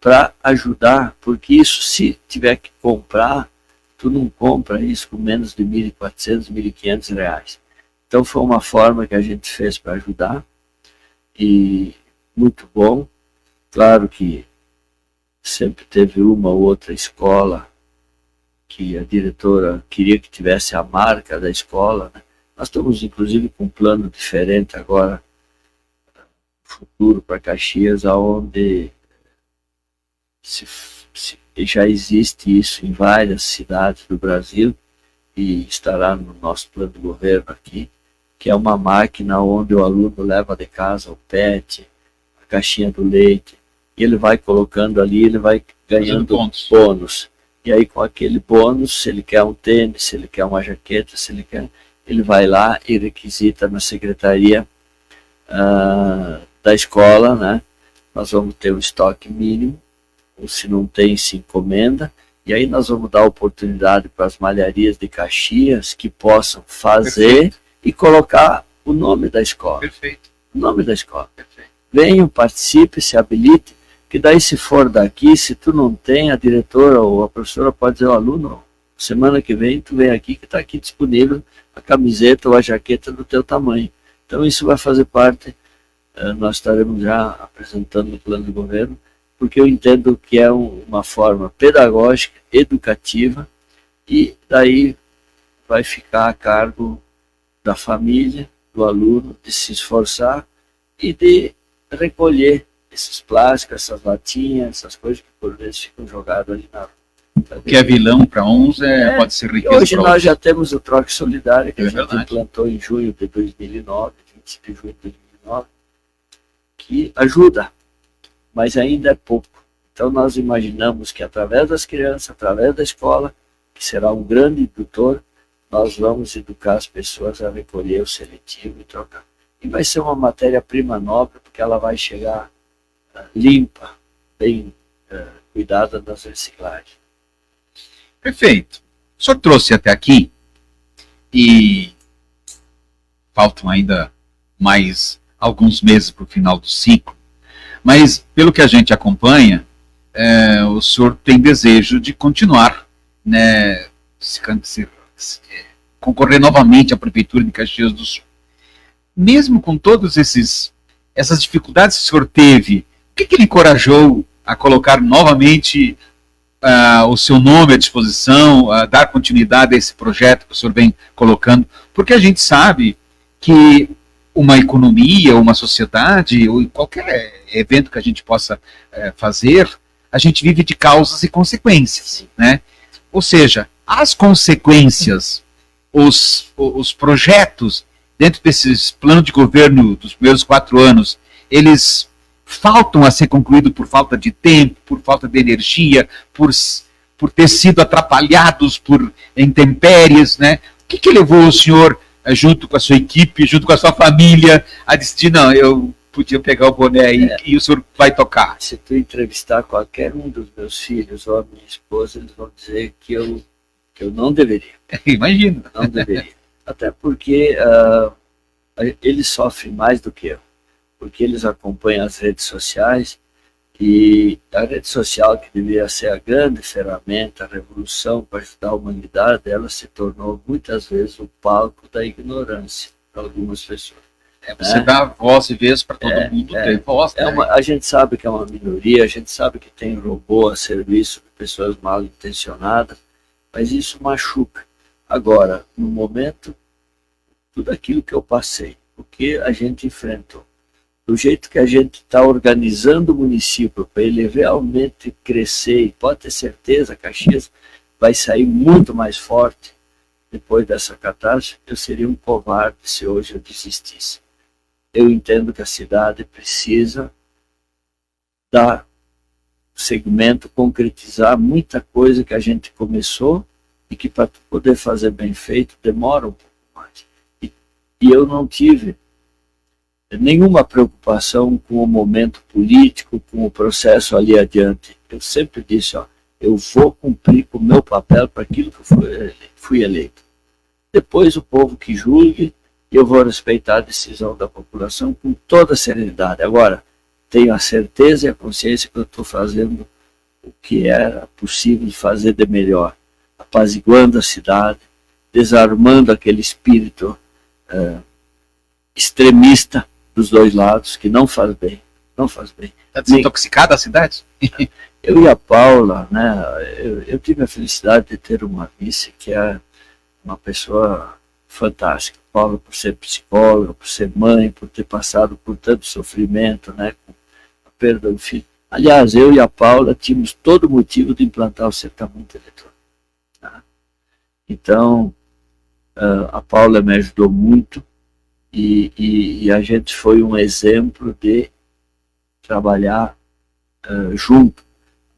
para ajudar, porque isso, se tiver que comprar, tu não compra isso com menos de 1.400, 1.500 reais. Então foi uma forma que a gente fez para ajudar, e muito bom. Claro que sempre teve uma ou outra escola que a diretora queria que tivesse a marca da escola, né? Nós estamos inclusive com um plano diferente agora, futuro para Caxias, onde já existe isso em várias cidades do Brasil, e estará no nosso plano de governo aqui, que é uma máquina onde o aluno leva de casa o PET, a caixinha do leite, e ele vai colocando ali, ele vai ganhando bônus. E aí com aquele bônus, se ele quer um tênis, se ele quer uma jaqueta, se ele quer, ele vai lá e requisita na secretaria da escola, né? Nós vamos ter um estoque mínimo, ou se não tem, se encomenda, e aí nós vamos dar oportunidade para as malharias de Caxias que possam fazer e colocar o nome da escola. Perfeito. O nome da escola. Perfeito. Venham, participe, se habilite, que daí se for daqui, se tu não tem, a diretora ou a professora pode dizer ao aluno, semana que vem tu vem aqui que está aqui disponível a camiseta ou a jaqueta do teu tamanho. Então isso vai fazer parte, nós estaremos já apresentando no plano de governo, porque eu entendo que é uma forma pedagógica, educativa, e daí vai ficar a cargo da família, do aluno, de se esforçar e de recolher esses plásticos, essas latinhas, essas coisas que por vezes ficam jogadas ali na rua. O que é vilão para uns pode ser riqueza. Hoje nós já temos o Troque Solidário, que a gente verdade. implantou em junho de 2009, 20 de junho de 2009, que ajuda, mas ainda é pouco. Então nós imaginamos que através das crianças, através da escola, que será um grande indutor, nós vamos educar as pessoas a recolher o seletivo e trocar. E vai ser uma matéria-prima nobre, porque ela vai chegar limpa, bem cuidada das reciclagens. Perfeito. O senhor trouxe até aqui e faltam ainda mais alguns meses para o final do ciclo, mas pelo que a gente acompanha, o senhor tem desejo de continuar, né, concorrer novamente à Prefeitura de Caxias do Sul. Mesmo com todas essas dificuldades que o senhor teve, o que lhe encorajou a colocar novamente o seu nome à disposição, a dar continuidade a esse projeto que o senhor vem colocando? Porque a gente sabe que uma economia, uma sociedade, ou qualquer evento que a gente possa fazer, a gente vive de causas e consequências, né? Ou seja, as consequências, os projetos dentro desses planos de governo dos primeiros 4 anos, eles faltam a ser concluídos por falta de tempo, por falta de energia, por ter sido atrapalhados por intempéries, né? O que levou o senhor, junto com a sua equipe, junto com a sua família, a decidir, não, eu podia pegar o boné aí e o senhor vai tocar? Se tu entrevistar qualquer um dos meus filhos ou a minha esposa, eles vão dizer que eu não deveria. Imagino. Não deveria. Até porque eles sofrem mais do que eu. Porque eles acompanham as redes sociais, e a rede social, que deveria ser a grande ferramenta, a revolução para ajudar a humanidade, ela se tornou muitas vezes o palco da ignorância para algumas pessoas. Você dá voz e vez para todo mundo ter voz. A gente sabe que é uma minoria, a gente sabe que tem robô a serviço de pessoas mal intencionadas, mas isso machuca. Agora, no momento, tudo aquilo que eu passei, o que a gente enfrentou, do jeito que a gente está organizando o município para ele realmente crescer, e pode ter certeza, Caxias vai sair muito mais forte depois dessa catástrofe. Eu seria um covarde se hoje eu desistisse. Eu entendo que a cidade precisa dar segmento, concretizar muita coisa que a gente começou e que para poder fazer bem feito demora um pouco mais. E eu não tive nenhuma preocupação com o momento político, com o processo ali adiante. Eu sempre disse, eu vou cumprir com o meu papel para aquilo que eu fui eleito. Depois o povo que julgue, eu vou respeitar a decisão da população com toda serenidade. Agora, tenho a certeza e a consciência que eu estou fazendo o que era possível de fazer de melhor, apaziguando a cidade, desarmando aquele espírito extremista dos dois lados, que não faz bem. Não faz bem. Está desintoxicada a cidade? Eu e a Paula, né, eu tive a felicidade de ter uma vice que é uma pessoa fantástica. Paula, por ser psicóloga, por ser mãe, por ter passado por tanto sofrimento, né, com a perda do filho. Aliás, eu e a Paula tínhamos todo motivo de implantar o cercamento eletrônico. Tá? Então, a Paula me ajudou muito, E a gente foi um exemplo de trabalhar junto.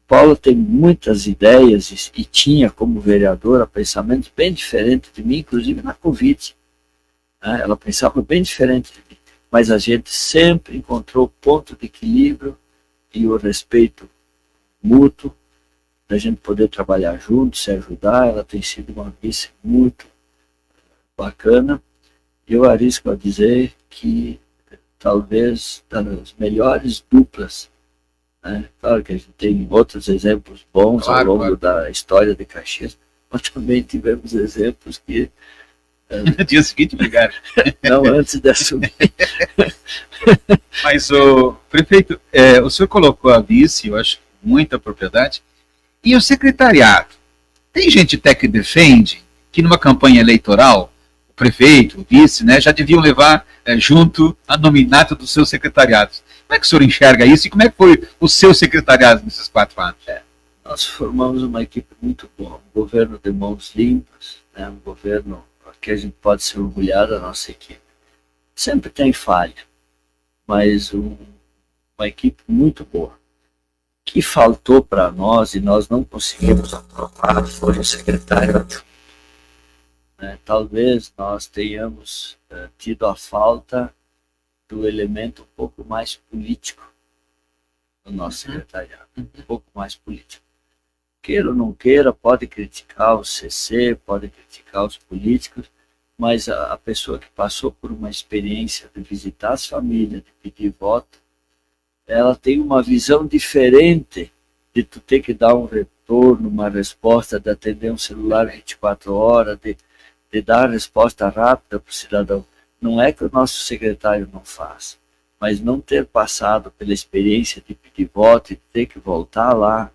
Paula tem muitas ideias e tinha como vereadora pensamentos bem diferentes de mim, inclusive na Covid. Né? Ela pensava bem diferente de mim, mas a gente sempre encontrou ponto de equilíbrio e o respeito mútuo, da gente poder trabalhar junto, se ajudar. Ela tem sido uma vice muito bacana. Eu arrisco a dizer que talvez das melhores duplas, né? Claro que a gente tem outros exemplos bons ao longo da história de Caxias, mas também tivemos exemplos que No dia seguinte brigaram. não antes de assumir. Mas, o prefeito, o senhor colocou a vice, eu acho, com muita propriedade, e o secretariado. Tem gente até que defende que numa campanha eleitoral, o prefeito, o vice, né, já deviam levar junto a nominato dos seus secretariados. Como é que o senhor enxerga isso e como é que foi o seu secretariado nesses 4 anos? Nós formamos uma equipe muito boa, um governo de mãos limpas, né, um governo que a gente pode se orgulhar da nossa equipe. Sempre tem falha, mas uma equipe muito boa. O que faltou para nós e nós não conseguimos aprovar foi o secretário adjunto. Talvez nós tenhamos tido a falta do elemento um pouco mais político no nosso secretariado, um pouco mais político. Queira ou não queira, pode criticar o CC, pode criticar os políticos, mas a pessoa que passou por uma experiência de visitar as famílias, de pedir voto, ela tem uma visão diferente de tu ter que dar um retorno, uma resposta, de atender um celular 24 horas, de dar a resposta rápida para o cidadão. Não é que o nosso secretário não faz, mas não ter passado pela experiência de pedir voto e ter que voltar lá,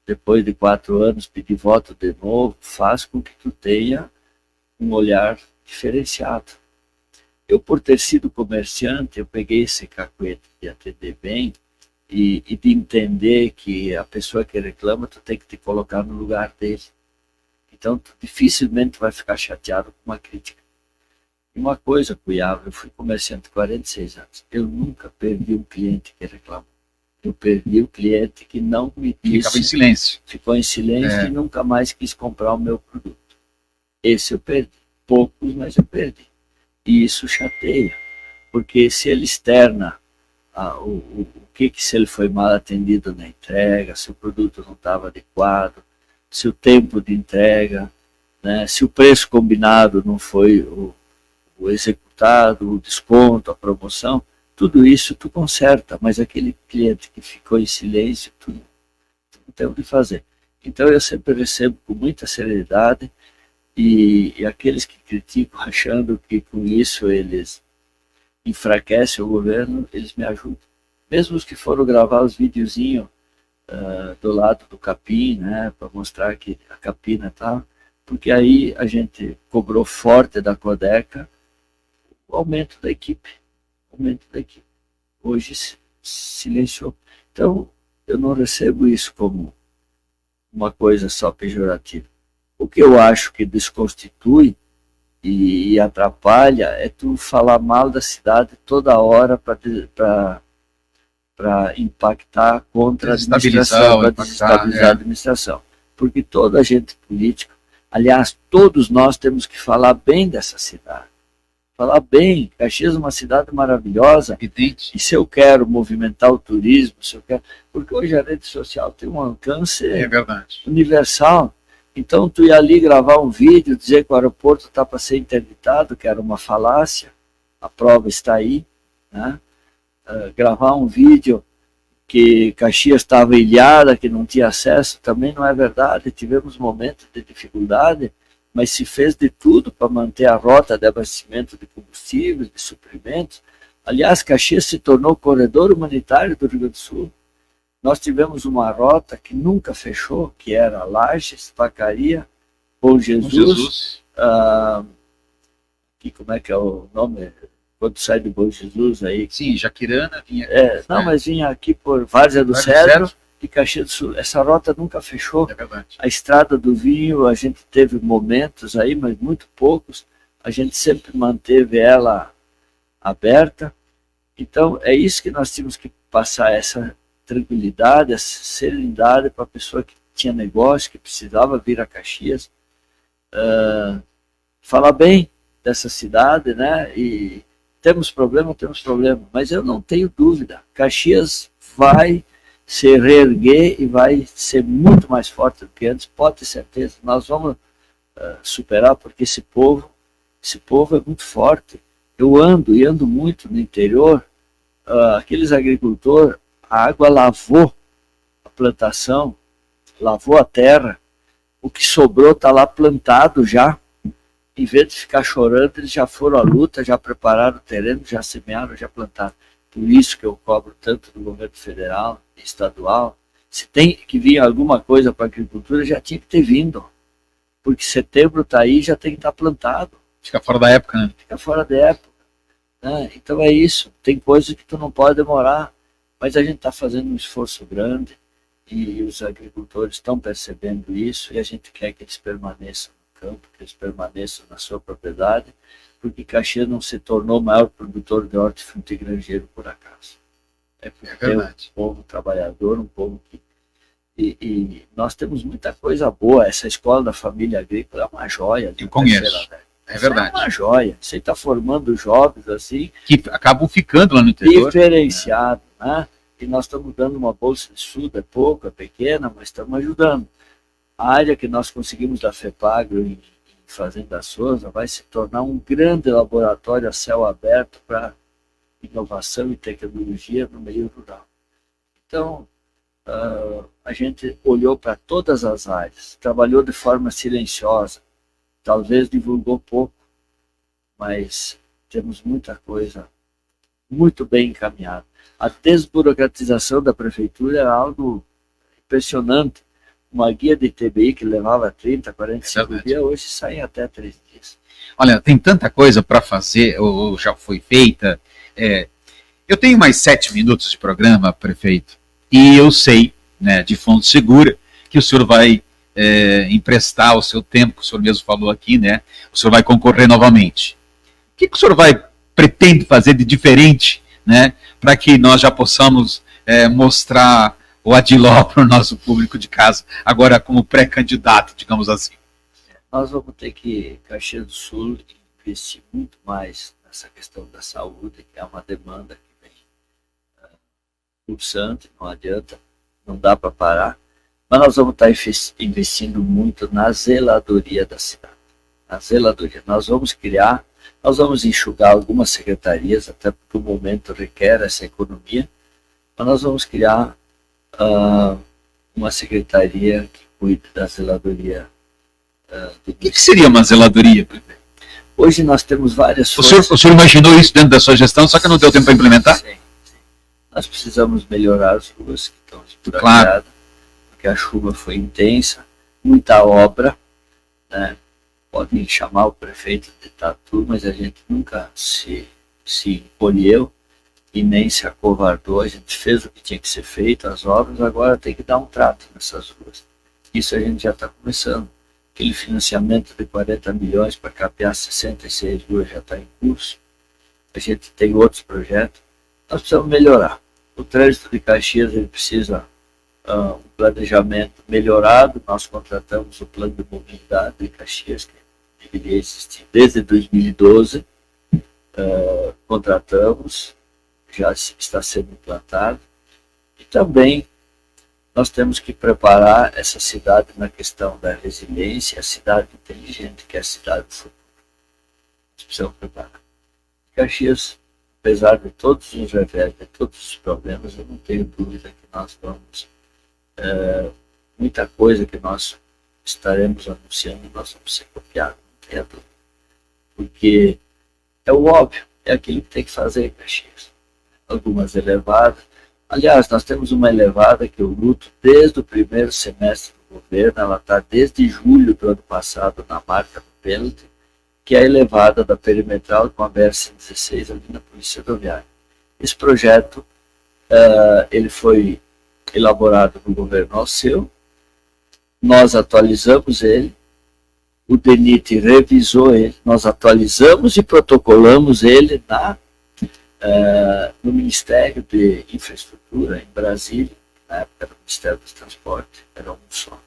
depois de 4 anos, pedir voto de novo, faz com que tu tenha um olhar diferenciado. Eu, por ter sido comerciante, eu peguei esse cacuete de atender bem e de entender que a pessoa que reclama, tu tem que te colocar no lugar dele. Então, tu dificilmente vai ficar chateado com uma crítica. E uma coisa, Cuiabá, eu fui comerciante há 46 anos. Eu nunca perdi um cliente que reclamou. Eu perdi o cliente que não me disse. Ficava em silêncio. Ficou em silêncio e nunca mais quis comprar o meu produto. Esse eu perdi. Poucos, mas eu perdi. E isso chateia. Porque se ele externa o que se ele foi mal atendido na entrega, se o produto não estava adequado, se o tempo de entrega, né, se o preço combinado não foi o executado, o desconto, a promoção, tudo isso tu conserta, mas aquele cliente que ficou em silêncio, tu não tem o que fazer. Então eu sempre recebo com muita seriedade e aqueles que criticam achando que com isso eles enfraquecem o governo, eles me ajudam. Mesmo os que foram gravar os videozinhos do lado do capim, né, para mostrar que a capina estava, porque aí a gente cobrou forte da Codeca o aumento da equipe. Hoje se silenciou. Então, eu não recebo isso como uma coisa só pejorativa. O que eu acho que desconstitui e atrapalha é tu falar mal da cidade toda hora para impactar contra a administração, para desestabilizar a administração. Porque toda a gente política, aliás, todos nós temos que falar bem dessa cidade. Falar bem, Caxias é uma cidade maravilhosa, Evidente. E se eu quero movimentar o turismo, se eu quero, porque hoje a rede social tem um alcance universal. Então tu ia ali gravar um vídeo, dizer que o aeroporto está para ser interditado, que era uma falácia, a prova está aí, né? Gravar um vídeo que Caxias estava ilhada, que não tinha acesso, também não é verdade. Tivemos momentos de dificuldade, mas se fez de tudo para manter a rota de abastecimento de combustíveis, de suprimentos. Aliás, Caxias se tornou corredor humanitário do Rio Grande do Sul. Nós tivemos uma rota que nunca fechou, que era Lages, Vacaria, Bom Jesus. Como é que é o nome? Quando sai de Bom Jesus aí. Sim, Jaquirana vinha. Mas vinha aqui por Várzea do Cedro e Caxias do Sul. Essa rota nunca fechou. É verdade. A Estrada do Vinho, a gente teve momentos aí, mas muito poucos. A gente sempre manteve ela aberta. Então, é isso que nós tínhamos que passar, essa tranquilidade, essa serenidade para a pessoa que tinha negócio, que precisava vir a Caxias, falar bem dessa cidade, né? E temos problema, mas eu não tenho dúvida, Caxias vai se reerguer e vai ser muito mais forte do que antes, pode ter certeza. Nós vamos superar, porque esse povo é muito forte. Eu ando muito no interior, aqueles agricultores, a água lavou a plantação, lavou a terra, o que sobrou está lá plantado já. Em vez de ficar chorando, eles já foram à luta, já prepararam o terreno, já semearam, já plantaram. Por isso que eu cobro tanto do governo federal e estadual. Se tem que vir alguma coisa para a agricultura, já tinha que ter vindo. Porque setembro está aí, já tem que estar plantado. Fica fora da época, né? Fica fora da época. Né? Então é isso. Tem coisas que tu não pode demorar. Mas a gente está fazendo um esforço grande e os agricultores estão percebendo isso e a gente quer que eles permaneçam no campo, que eles permaneçam na sua propriedade, porque Caxias não se tornou o maior produtor de hortifruti granjeiro por acaso. É porque tem um povo trabalhador, um povo que... E nós temos muita coisa boa. Essa escola da família agrícola é uma joia. Eu conheço. É verdade. É uma joia. Você está formando jovens assim... Que acabam ficando lá no interior. Diferenciado, né? E nós estamos dando uma bolsa de estudo, é pouco, é pequena, mas estamos ajudando. A área que nós conseguimos da FEPAGRO em Fazenda Souza vai se tornar um grande laboratório a céu aberto para inovação e tecnologia no meio rural. Então, a gente olhou para todas as áreas, trabalhou de forma silenciosa, talvez divulgou pouco, mas temos muita coisa muito bem encaminhada. A desburocratização da prefeitura era algo impressionante. Uma guia de TBI que levava 30, 45 dias, hoje sai até 3 dias. Olha, tem tanta coisa para fazer, ou já foi feita. Eu tenho mais 7 minutos de programa, prefeito, e eu sei, né, de fonte segura, que o senhor vai emprestar o seu tempo, que o senhor mesmo falou aqui, né? O senhor vai concorrer novamente. O que o senhor pretende fazer de diferente, né, para que nós já possamos mostrar o Adiló para o nosso público de casa, agora como pré-candidato, digamos assim? Nós vamos ter que, Caxias do Sul, investir muito mais nessa questão da saúde, que é uma demanda que vem pulsante, não adianta, não dá para parar, mas nós vamos estar investindo muito na zeladoria da cidade. Na zeladoria, nós vamos enxugar algumas secretarias, até porque o momento requer essa economia, mas nós vamos criar uma secretaria que cuide da zeladoria. O que seria uma zeladoria, prefeito? Hoje nós temos várias o senhor imaginou isso dentro da sua gestão, só que não deu tempo para implementar? Sim. Nós precisamos melhorar as ruas que estão esburacadadas, claro, porque a chuva foi intensa, muita obra, né? Podem chamar o prefeito de tatu, mas a gente nunca se encolheu e nem se acovardou. A gente fez o que tinha que ser feito, as obras, agora tem que dar um trato nessas ruas. Isso a gente já está começando. Aquele financiamento de 40 milhões para capear 66 ruas já está em curso. A gente tem outros projetos. Nós precisamos melhorar. O trânsito de Caxias ele precisa um planejamento melhorado. Nós contratamos o plano de mobilidade de Caxias, que deveria existir desde 2012. Contratamos, já está sendo implantado. E também nós temos que preparar essa cidade na questão da resiliência, a cidade inteligente, que é a cidade do futuro. Nós precisamos preparar. Caxias, apesar de todos os revés, de todos os problemas, eu não tenho dúvida que nós vamos... muita coisa que nós estaremos anunciando, nós vamos ser copiados, não tenha dúvida. Porque é o óbvio, é aquilo que tem que fazer em Caxias. Algumas elevadas. Aliás, nós temos uma elevada que eu luto desde o primeiro semestre do governo, ela está desde julho do ano passado na marca do pênalti, que é a elevada da perimetral com a BR-116 ali na Polícia Rodoviária. Esse projeto ele foi elaborado no governo Alceu, nós atualizamos ele, o DENIT revisou ele, nós atualizamos e protocolamos ele na no Ministério de Infraestrutura, em Brasília, na época era o Ministério dos Transportes, era um só.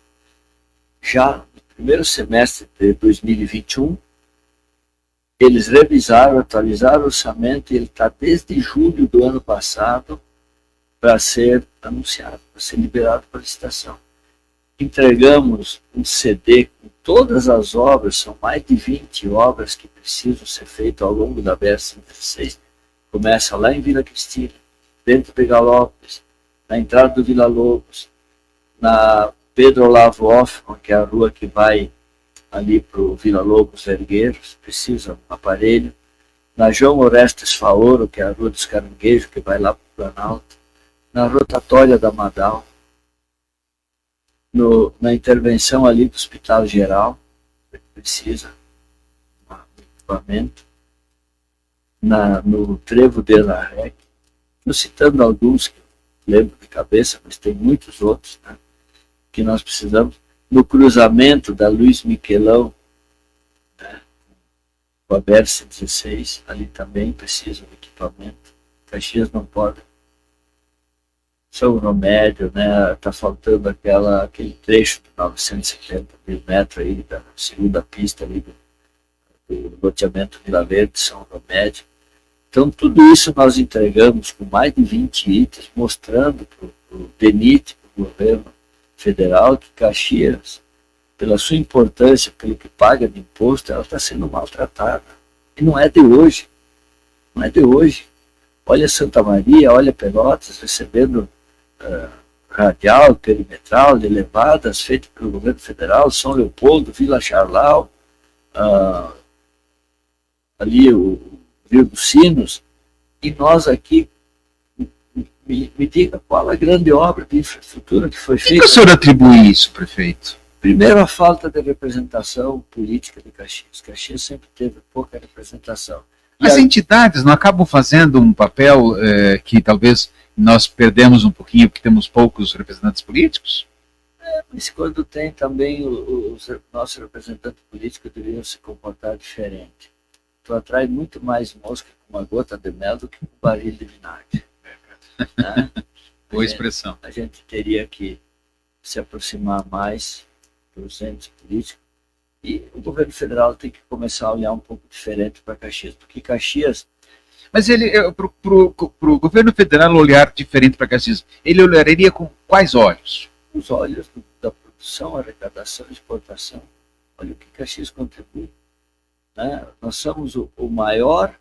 Já no primeiro semestre de 2021, eles revisaram, atualizaram o orçamento e ele está desde julho do ano passado para ser anunciado, para ser liberado para licitação. Entregamos um CD com todas as obras, são mais de 20 obras que precisam ser feitas ao longo da BR-116. Começa lá em Vila Cristina, dentro de Galópolis, na entrada do Vila Lobos, na Pedro Olavo Hoffmann, que é a rua que vai ali para o Vila Lobos Vergueiros, precisa um aparelho. Na João Orestes Faoro, que é a rua dos Caranguejos, que vai lá para o Planalto. Na rotatória da Madal. Na intervenção ali do Hospital Geral, que precisa um equipamento. No trevo de Larrec. Estou citando alguns que eu lembro de cabeça, mas tem muitos outros, né, que nós precisamos. No cruzamento da Luiz Miquelão, né, com a BR-116, ali também precisa de equipamento. Caxias não pode. São Romédio, né, está faltando aquele trecho de 970 mil metros aí, da segunda pista ali do loteamento Vila Verde, São Romédio. Então, tudo isso nós entregamos com mais de 20 itens, mostrando para o DENIT, para o governo federal, que Caxias, pela sua importância, pelo que paga de imposto, ela está sendo maltratada. E não é de hoje. Não é de hoje. Olha Santa Maria, olha Pelotas, recebendo radial, perimetral, de levadas, feitas pelo governo federal, São Leopoldo, Vila Charlau, ali o Rio dos Sinos, e nós aqui, me diga qual a grande obra de infraestrutura que foi feita. Por que o senhor atribui isso, prefeito? Primeiro, a falta de representação política de Caxias. Caxias sempre teve pouca representação. As entidades não acabam fazendo um papel que talvez nós perdemos um pouquinho porque temos poucos representantes políticos? Mas quando tem também os nossos representantes políticos deveriam se comportar diferente. Tu atrai muito mais mosca com uma gota de mel do que com um barril de vinagre. Né? Boa expressão. A gente teria que se aproximar mais dos entes políticos e o governo federal tem que começar a olhar um pouco diferente para Caxias, porque Caxias... Mas ele, para o governo federal olhar diferente para Caxias, ele olharia com quais olhos? Os olhos da produção, arrecadação, exportação. Olha o que Caxias contribui. Né? Nós somos o maior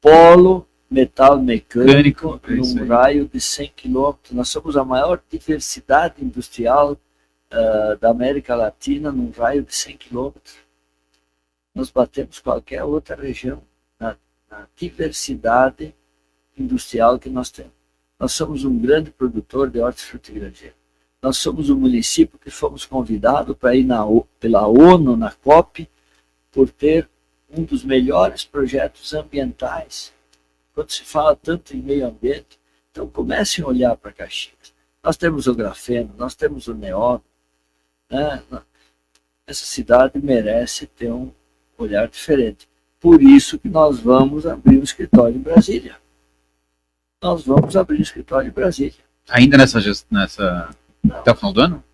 polo metal mecânico num raio de 100 quilômetros. Nós somos a maior diversidade industrial da América Latina num raio de 100 quilômetros. Nós batemos qualquer outra região na diversidade industrial que nós temos. Nós somos um grande produtor de hortifruti grangeiro. Nós somos um município que fomos convidados para ir pela ONU, na COP, por ter um dos melhores projetos ambientais. Quando se fala tanto em meio ambiente, então comecem a olhar para Caxias. Nós temos o grafeno, nós temos o neon. Né? Essa cidade merece ter um olhar diferente. Por isso que nós vamos abrir um escritório em Brasília. Nós vamos abrir um escritório em Brasília. Ainda até o final do ano?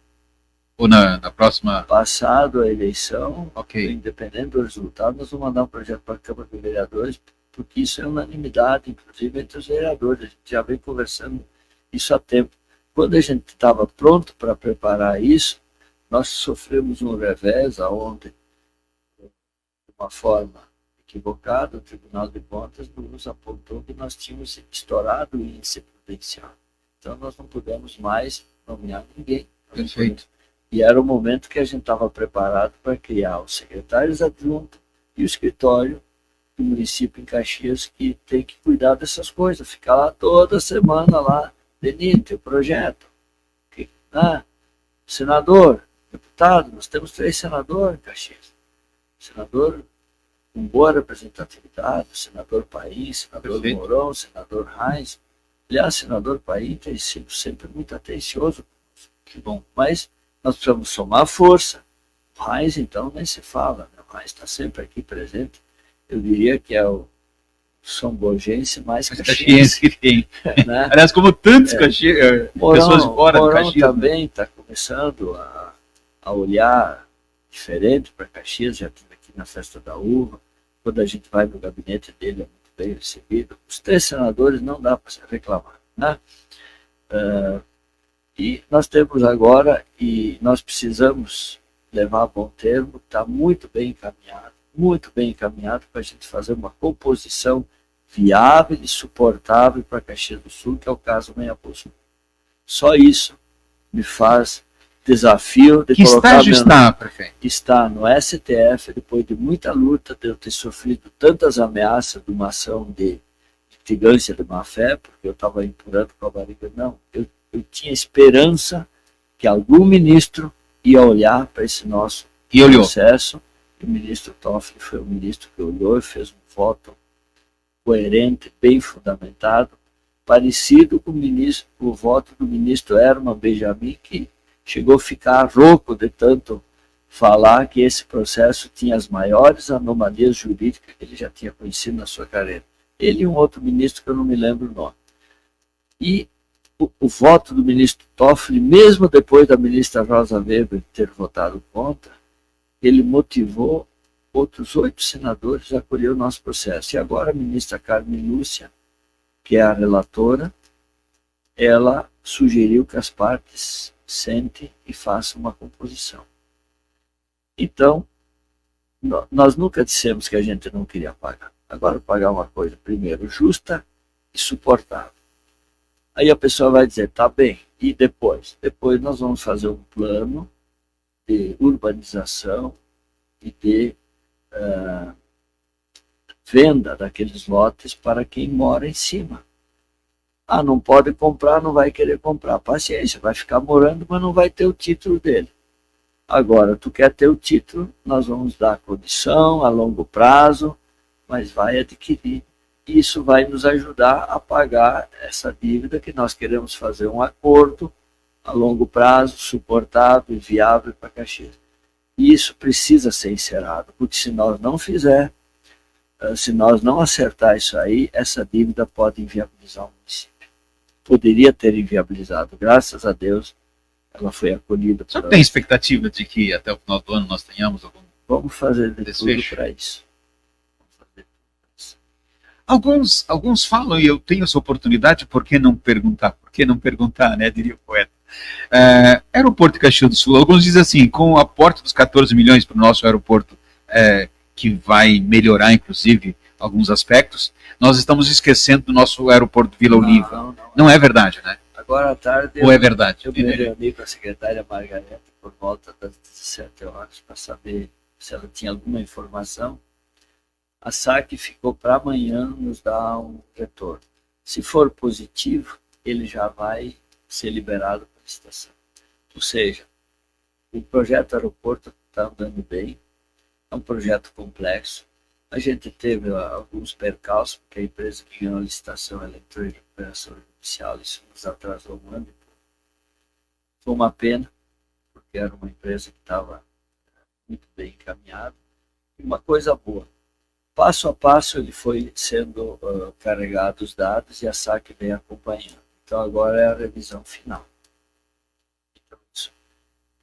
Ou na próxima? Passado a eleição, okay, independente do resultado, nós vamos mandar um projeto para a Câmara de Vereadores, porque isso é unanimidade, inclusive entre os vereadores. A gente já vem conversando isso há tempo. Quando a gente estava pronto para preparar isso, nós sofremos um revés, onde, de uma forma equivocada, o Tribunal de Contas nos apontou que nós tínhamos estourado o índice prudencial. Então nós não pudemos mais nomear ninguém. Perfeito. E era o momento que a gente estava preparado para criar os secretários adjuntos e o escritório do município em Caxias, que tem que cuidar dessas coisas, ficar lá toda semana lá, DENIT, o projeto. Senador, deputado, nós temos 3 senadores em Caxias. Senador com boa representatividade, senador Paim, senador Perfeito. Mourão, senador Reis. Aliás, senador Paim tem sido sempre muito atencioso. Que bom. Mas nós precisamos somar força. O Reis, então, nem se fala. Né? O Reis está sempre aqui presente. Eu diria que é o São Borgense mais Caxiense que tem. né? Aliás, como tantos pessoas de fora do Mourão Caxias. também está começando a olhar diferente para Caxias, já estive aqui na Festa da Uva, quando a gente vai no gabinete dele é muito bem recebido. Os 3 senadores não dá para se reclamar, né? E nós temos agora, e nós precisamos levar a bom termo, está muito bem encaminhado para a gente fazer uma composição viável e suportável para Caxias do Sul, que é o caso Meia-Poço. Só isso me faz desafio de Que colocar... estágio está, prefeito? Está no STF, depois de muita luta, de eu ter sofrido tantas ameaças de uma ação de litigância de má-fé, porque eu estava empurrando com a barriga. Não, eu tinha esperança que algum ministro ia olhar para esse nosso processo. O ministro Toffoli foi o ministro que olhou e fez um voto coerente, bem fundamentado, parecido com o voto do ministro Herman Benjamin, que chegou a ficar rouco de tanto falar que esse processo tinha as maiores anomalias jurídicas que ele já tinha conhecido na sua carreira. Ele e um outro ministro que eu não me lembro o nome. E o voto do ministro Toffoli, mesmo depois da ministra Rosa Weber ter votado contra, ele motivou outros 8 senadores a acolher o nosso processo. E agora a ministra Carmen Lúcia, que é a relatora, ela sugeriu que as partes sentem e façam uma composição. Então, nós nunca dissemos que a gente não queria pagar. Agora, pagar uma coisa, primeiro, justa e suportável. Aí a pessoa vai dizer, tá bem, e depois? Depois nós vamos fazer um plano de urbanização e de venda daqueles lotes para quem mora em cima. Ah, não pode comprar, não vai querer comprar. Paciência, vai ficar morando, mas não vai ter o título dele. Agora, tu quer ter o título, nós vamos dar condição a longo prazo, mas vai adquirir. Isso vai nos ajudar a pagar essa dívida que nós queremos fazer um acordo a longo prazo, suportável e viável para Caxias. E isso precisa ser encerrado, porque se nós não fizer, se nós não acertar isso aí, essa dívida pode inviabilizar o município. Poderia ter inviabilizado, graças a Deus, ela foi acolhida. Você tem expectativa de que até o final do ano nós tenhamos algum... Vamos fazer de tudo para isso. Alguns falam, e eu tenho essa oportunidade, por que não perguntar? Por que não perguntar, né, diria o poeta. Aeroporto de Caxias do Sul, alguns dizem assim, com o aporte dos 14 milhões para o nosso aeroporto, que vai melhorar, inclusive, alguns aspectos, nós estamos esquecendo do nosso aeroporto Vila Oliva. Não é verdade, né? Agora à tarde Ou é verdade? Eu me reuni com a secretária Margareta por volta das 17 horas para saber se ela tinha alguma informação. A SAC ficou para amanhã nos dar um retorno. Se for positivo, ele já vai ser liberado para a licitação. Ou seja, o projeto aeroporto está andando bem, é um projeto complexo. A gente teve alguns percalços, porque a empresa que ganhou a licitação ela entrou em recuperação judicial, isso nos atrasou um ano. Foi uma pena, porque era uma empresa que estava muito bem encaminhada. E uma coisa boa, passo a passo ele foi sendo carregado os dados e a SAC vem acompanhando. Então agora é a revisão final.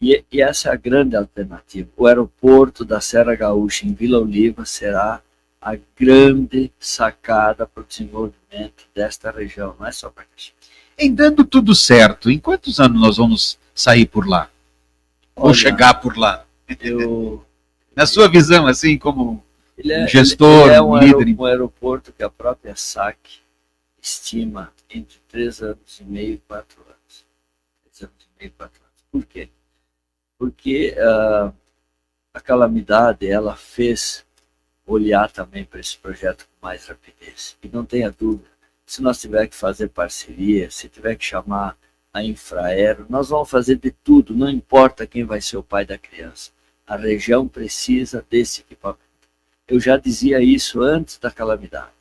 E essa é a grande alternativa. O aeroporto da Serra Gaúcha em Vila Oliva será a grande sacada para o desenvolvimento desta região, não é só para Caxias. Em dando tudo certo, em quantos anos nós vamos sair por lá? Ou chegar por lá? Na sua visão, assim, como gestor, ele é líder... um aeroporto que a própria SAC estima entre 3 anos e meio e 4 anos. 3 anos e meio e 4 anos. Por quê? Porque a calamidade ela fez olhar também para esse projeto com mais rapidez. E não tenha dúvida, se nós tiver que fazer parceria, se tiver que chamar a Infraero, nós vamos fazer de tudo, não importa quem vai ser o pai da criança. A região precisa desse equipamento. Eu já dizia isso antes da calamidade.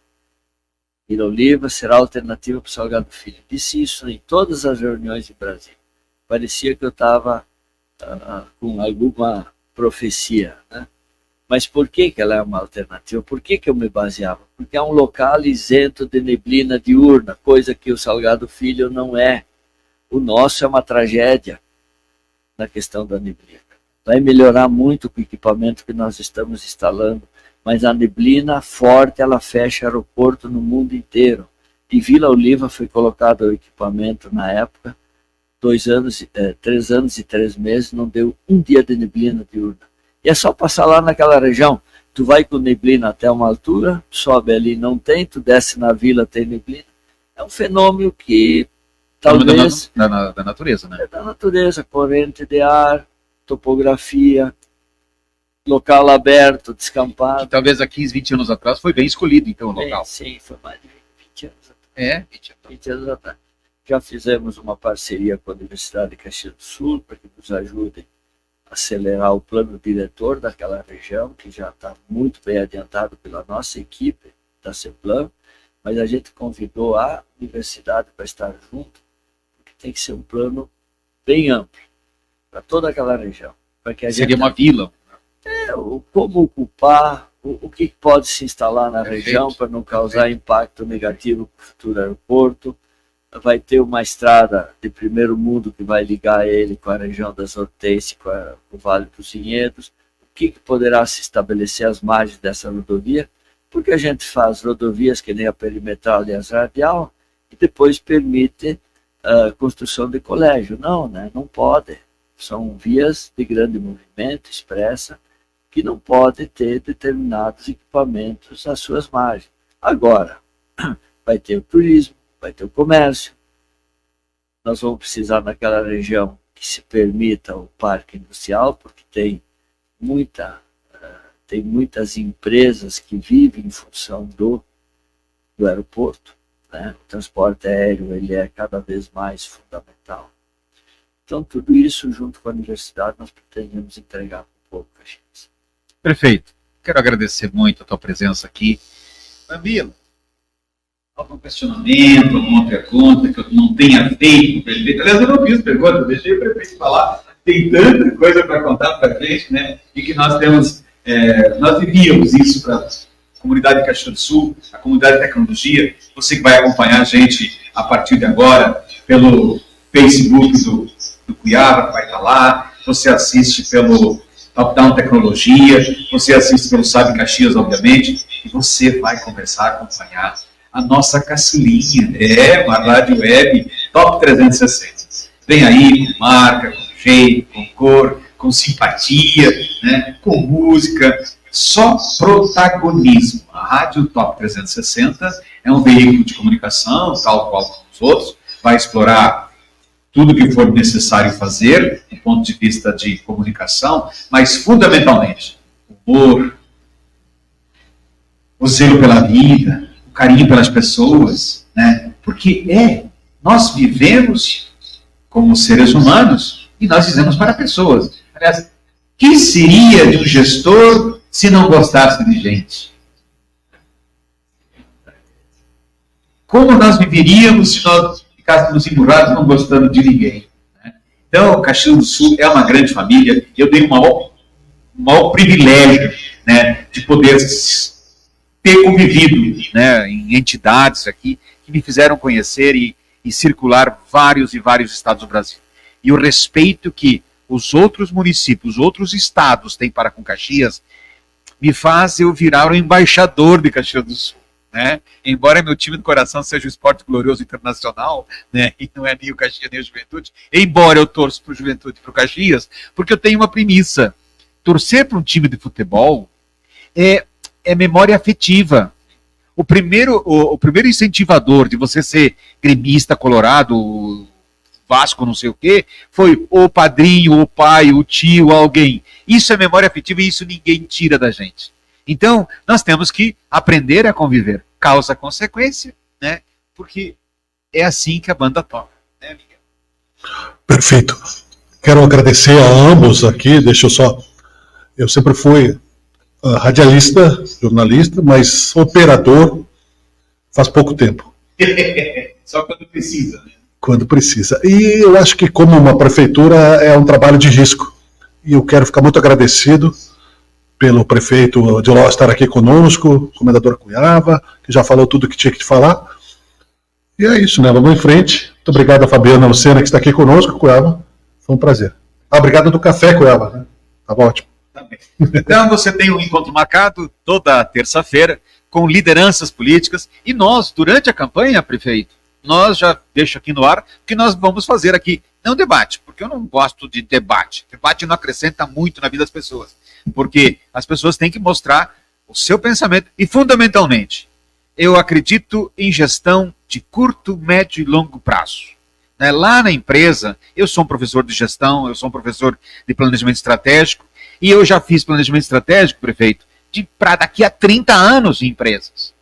Vila Oliva será alternativa para o Salgado Filho. Disse isso em todas as reuniões em Brasília. Parecia que eu estava com alguma profecia, né? Mas por que ela é uma alternativa? Por que eu me baseava? Porque é um local isento de neblina diurna, coisa que o Salgado Filho não é. O nosso é uma tragédia na questão da neblina. Vai melhorar muito com o equipamento que nós estamos instalando, mas a neblina forte, ela fecha aeroporto no mundo inteiro. Em Vila Oliva foi colocado o equipamento na época, 3 anos e 3 meses, não deu um dia de neblina diurna. E é só passar lá naquela região. Tu vai com neblina até uma altura, sobe ali, não tem, tu desce na vila, tem neblina. É um fenômeno que talvez... Da natureza, né? É da natureza, corrente de ar, topografia, local aberto, descampado. Que talvez há 15, 20 anos atrás foi bem escolhido, então, o local. Sim, foi mais de 20 anos atrás. É, 20 anos atrás. Já fizemos uma parceria com a Universidade de Caxias do Sul para que nos ajudem a acelerar o plano diretor daquela região, que já está muito bem adiantado pela nossa equipe da CEPLAN, mas a gente convidou a universidade para estar junto, porque tem que ser um plano bem amplo para toda aquela região. Para que seria uma vila. Como ocupar, o que pode se instalar na região para não causar impacto negativo para o futuro aeroporto. Vai ter uma estrada de primeiro mundo que vai ligar ele com a região das Hortênsias, com o Vale dos Vinhedos. O que poderá se estabelecer às margens dessa rodovia? Porque a gente faz rodovias que nem a perimetral e as radial e depois permite a construção de colégio. Não, né? Não pode. São vias de grande movimento, expressa, que não pode ter determinados equipamentos às suas margens. Agora, vai ter o turismo, vai ter o comércio, nós vamos precisar naquela região que se permita o parque industrial, porque tem muitas empresas que vivem em função do aeroporto, né? O transporte aéreo ele é cada vez mais fundamental. Então tudo isso junto com a universidade nós pretendemos entregar para o povo caxiense. Perfeito. Quero agradecer muito a tua presença aqui. Bambila, algum questionamento, alguma pergunta que eu não tenha feito para o prefeito? Aliás, eu não fiz pergunta, deixei o prefeito falar. Tem tanta coisa para contar para a gente, né? E que nós temos, nós enviamos isso para a comunidade de Caxias do Sul, a comunidade de tecnologia. Você que vai acompanhar a gente a partir de agora pelo Facebook do Cuiabá, vai estar lá. Você assiste pelo Top-Down Tecnologia, você assiste pelo Sabe Caxias, obviamente, e você vai começar a acompanhar a nossa caçulinha, uma rádio web Top 360. Vem aí com marca, com jeito, com cor, com simpatia, né, com música, só protagonismo. A rádio Top 360 é um veículo de comunicação, tal qual os outros, vai explorar tudo que for necessário fazer, do ponto de vista de comunicação, mas fundamentalmente, o humor, o zelo pela vida, o carinho pelas pessoas, né? Porque nós vivemos como seres humanos e nós vivemos para pessoas. Aliás, que seria de um gestor se não gostasse de gente? Como nós viveríamos se nós ficássemos emburrados não gostando de ninguém? Né? Então, Caxias do Sul é uma grande família e eu tenho o maior privilégio, né, de poder ter convivido, né, em entidades aqui que me fizeram conhecer e circular vários e vários estados do Brasil. E o respeito que os outros municípios, os outros estados têm para com Caxias, me faz eu virar o embaixador de Caxias do Sul. Né? Embora meu time do coração seja o Esporte Glorioso Internacional, né, e não é nem o Caxias nem o Juventude, embora eu torço para o Juventude e para o Caxias, porque eu tenho uma premissa: torcer para um time de futebol é memória afetiva. O primeiro incentivador de você ser gremista, colorado, Vasco, não sei o quê, foi o padrinho, o pai, o tio, alguém. Isso é memória afetiva e isso ninguém tira da gente. Então, nós temos que aprender a conviver. Causa-consequência, né? Porque é assim que a banda toca, né, Miguel? Perfeito. Quero agradecer a ambos aqui. Eu sempre fui radialista, jornalista, mas operador faz pouco tempo. Só quando precisa, né? Quando precisa. E eu acho que como uma prefeitura é um trabalho de risco. E eu quero ficar muito agradecido pelo prefeito Odiló estar aqui conosco, o comendador Cuiava, que já falou tudo que tinha que falar. E é isso, né? Vamos em frente. Muito obrigado a Fabiana Lucena, que está aqui conosco, Cuiava. Foi um prazer. Obrigado do café, Cuiava, né? Tava ótimo. Tá bem. Então você tem um encontro marcado toda terça-feira com lideranças políticas e nós, durante a campanha, prefeito, nós já deixo aqui no ar que nós vamos fazer aqui, não debate, porque eu não gosto de debate. Debate não acrescenta muito na vida das pessoas, porque as pessoas têm que mostrar o seu pensamento e, fundamentalmente, eu acredito em gestão de curto, médio e longo prazo. Lá na empresa, eu sou um professor de gestão, eu sou um professor de planejamento estratégico, e eu já fiz planejamento estratégico, prefeito, para daqui a 30 anos em empresas.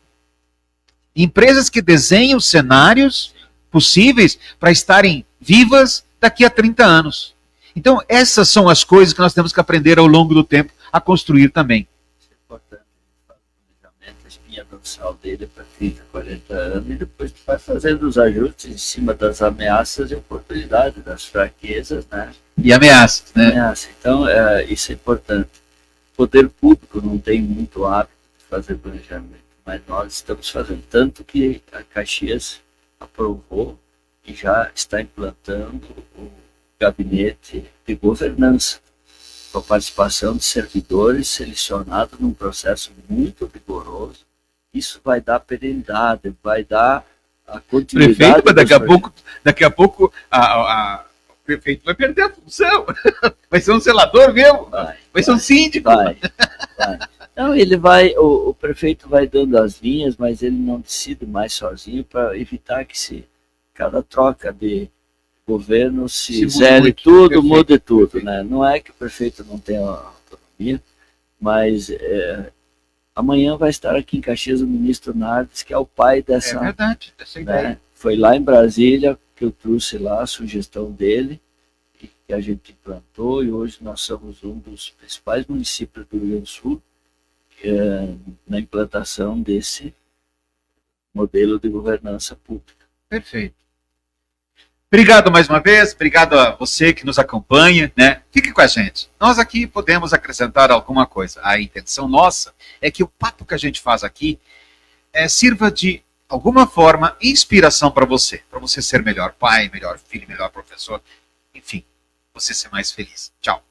Empresas que desenham cenários possíveis para estarem vivas daqui a 30 anos. Então, essas são as coisas que nós temos que aprender ao longo do tempo a construir também. Isso é importante. O planejamento, a espinha dorsal dele é para 30, 40 anos, e depois tu vai fazendo os ajustes em cima das ameaças e oportunidades, das fraquezas, né? E ameaças, né? Então, isso é importante. O poder público não tem muito hábito de fazer planejamento, mas nós estamos fazendo. Tanto que a Caxias aprovou e já está implantando o gabinete de governança, com a participação de servidores selecionados num processo muito rigoroso. Isso vai dar perenidade, vai dar a continuidade. Prefeito, mas daqui a pouco o prefeito vai perder a função. Vai ser um zelador mesmo. Vai ser um síndico. Vai. Então o prefeito vai dando as linhas, mas ele não decide mais sozinho para evitar que cada troca de governo se zere tudo, mude tudo, né? Não é que o prefeito não tenha autonomia, mas amanhã vai estar aqui em Caxias o ministro Nardes, que é o pai dessa... É verdade, dessa ideia. Né? Foi lá em Brasília que eu trouxe lá a sugestão dele, que a gente implantou, e hoje nós somos um dos principais municípios do Rio Grande do Sul na implantação desse modelo de governança pública. Perfeito. Obrigado mais uma vez, obrigado a você que nos acompanha, né? Fique com a gente. Nós aqui podemos acrescentar alguma coisa. A intenção nossa é que o papo que a gente faz aqui sirva de alguma forma inspiração para você ser melhor pai, melhor filho, melhor professor, enfim, você ser mais feliz. Tchau.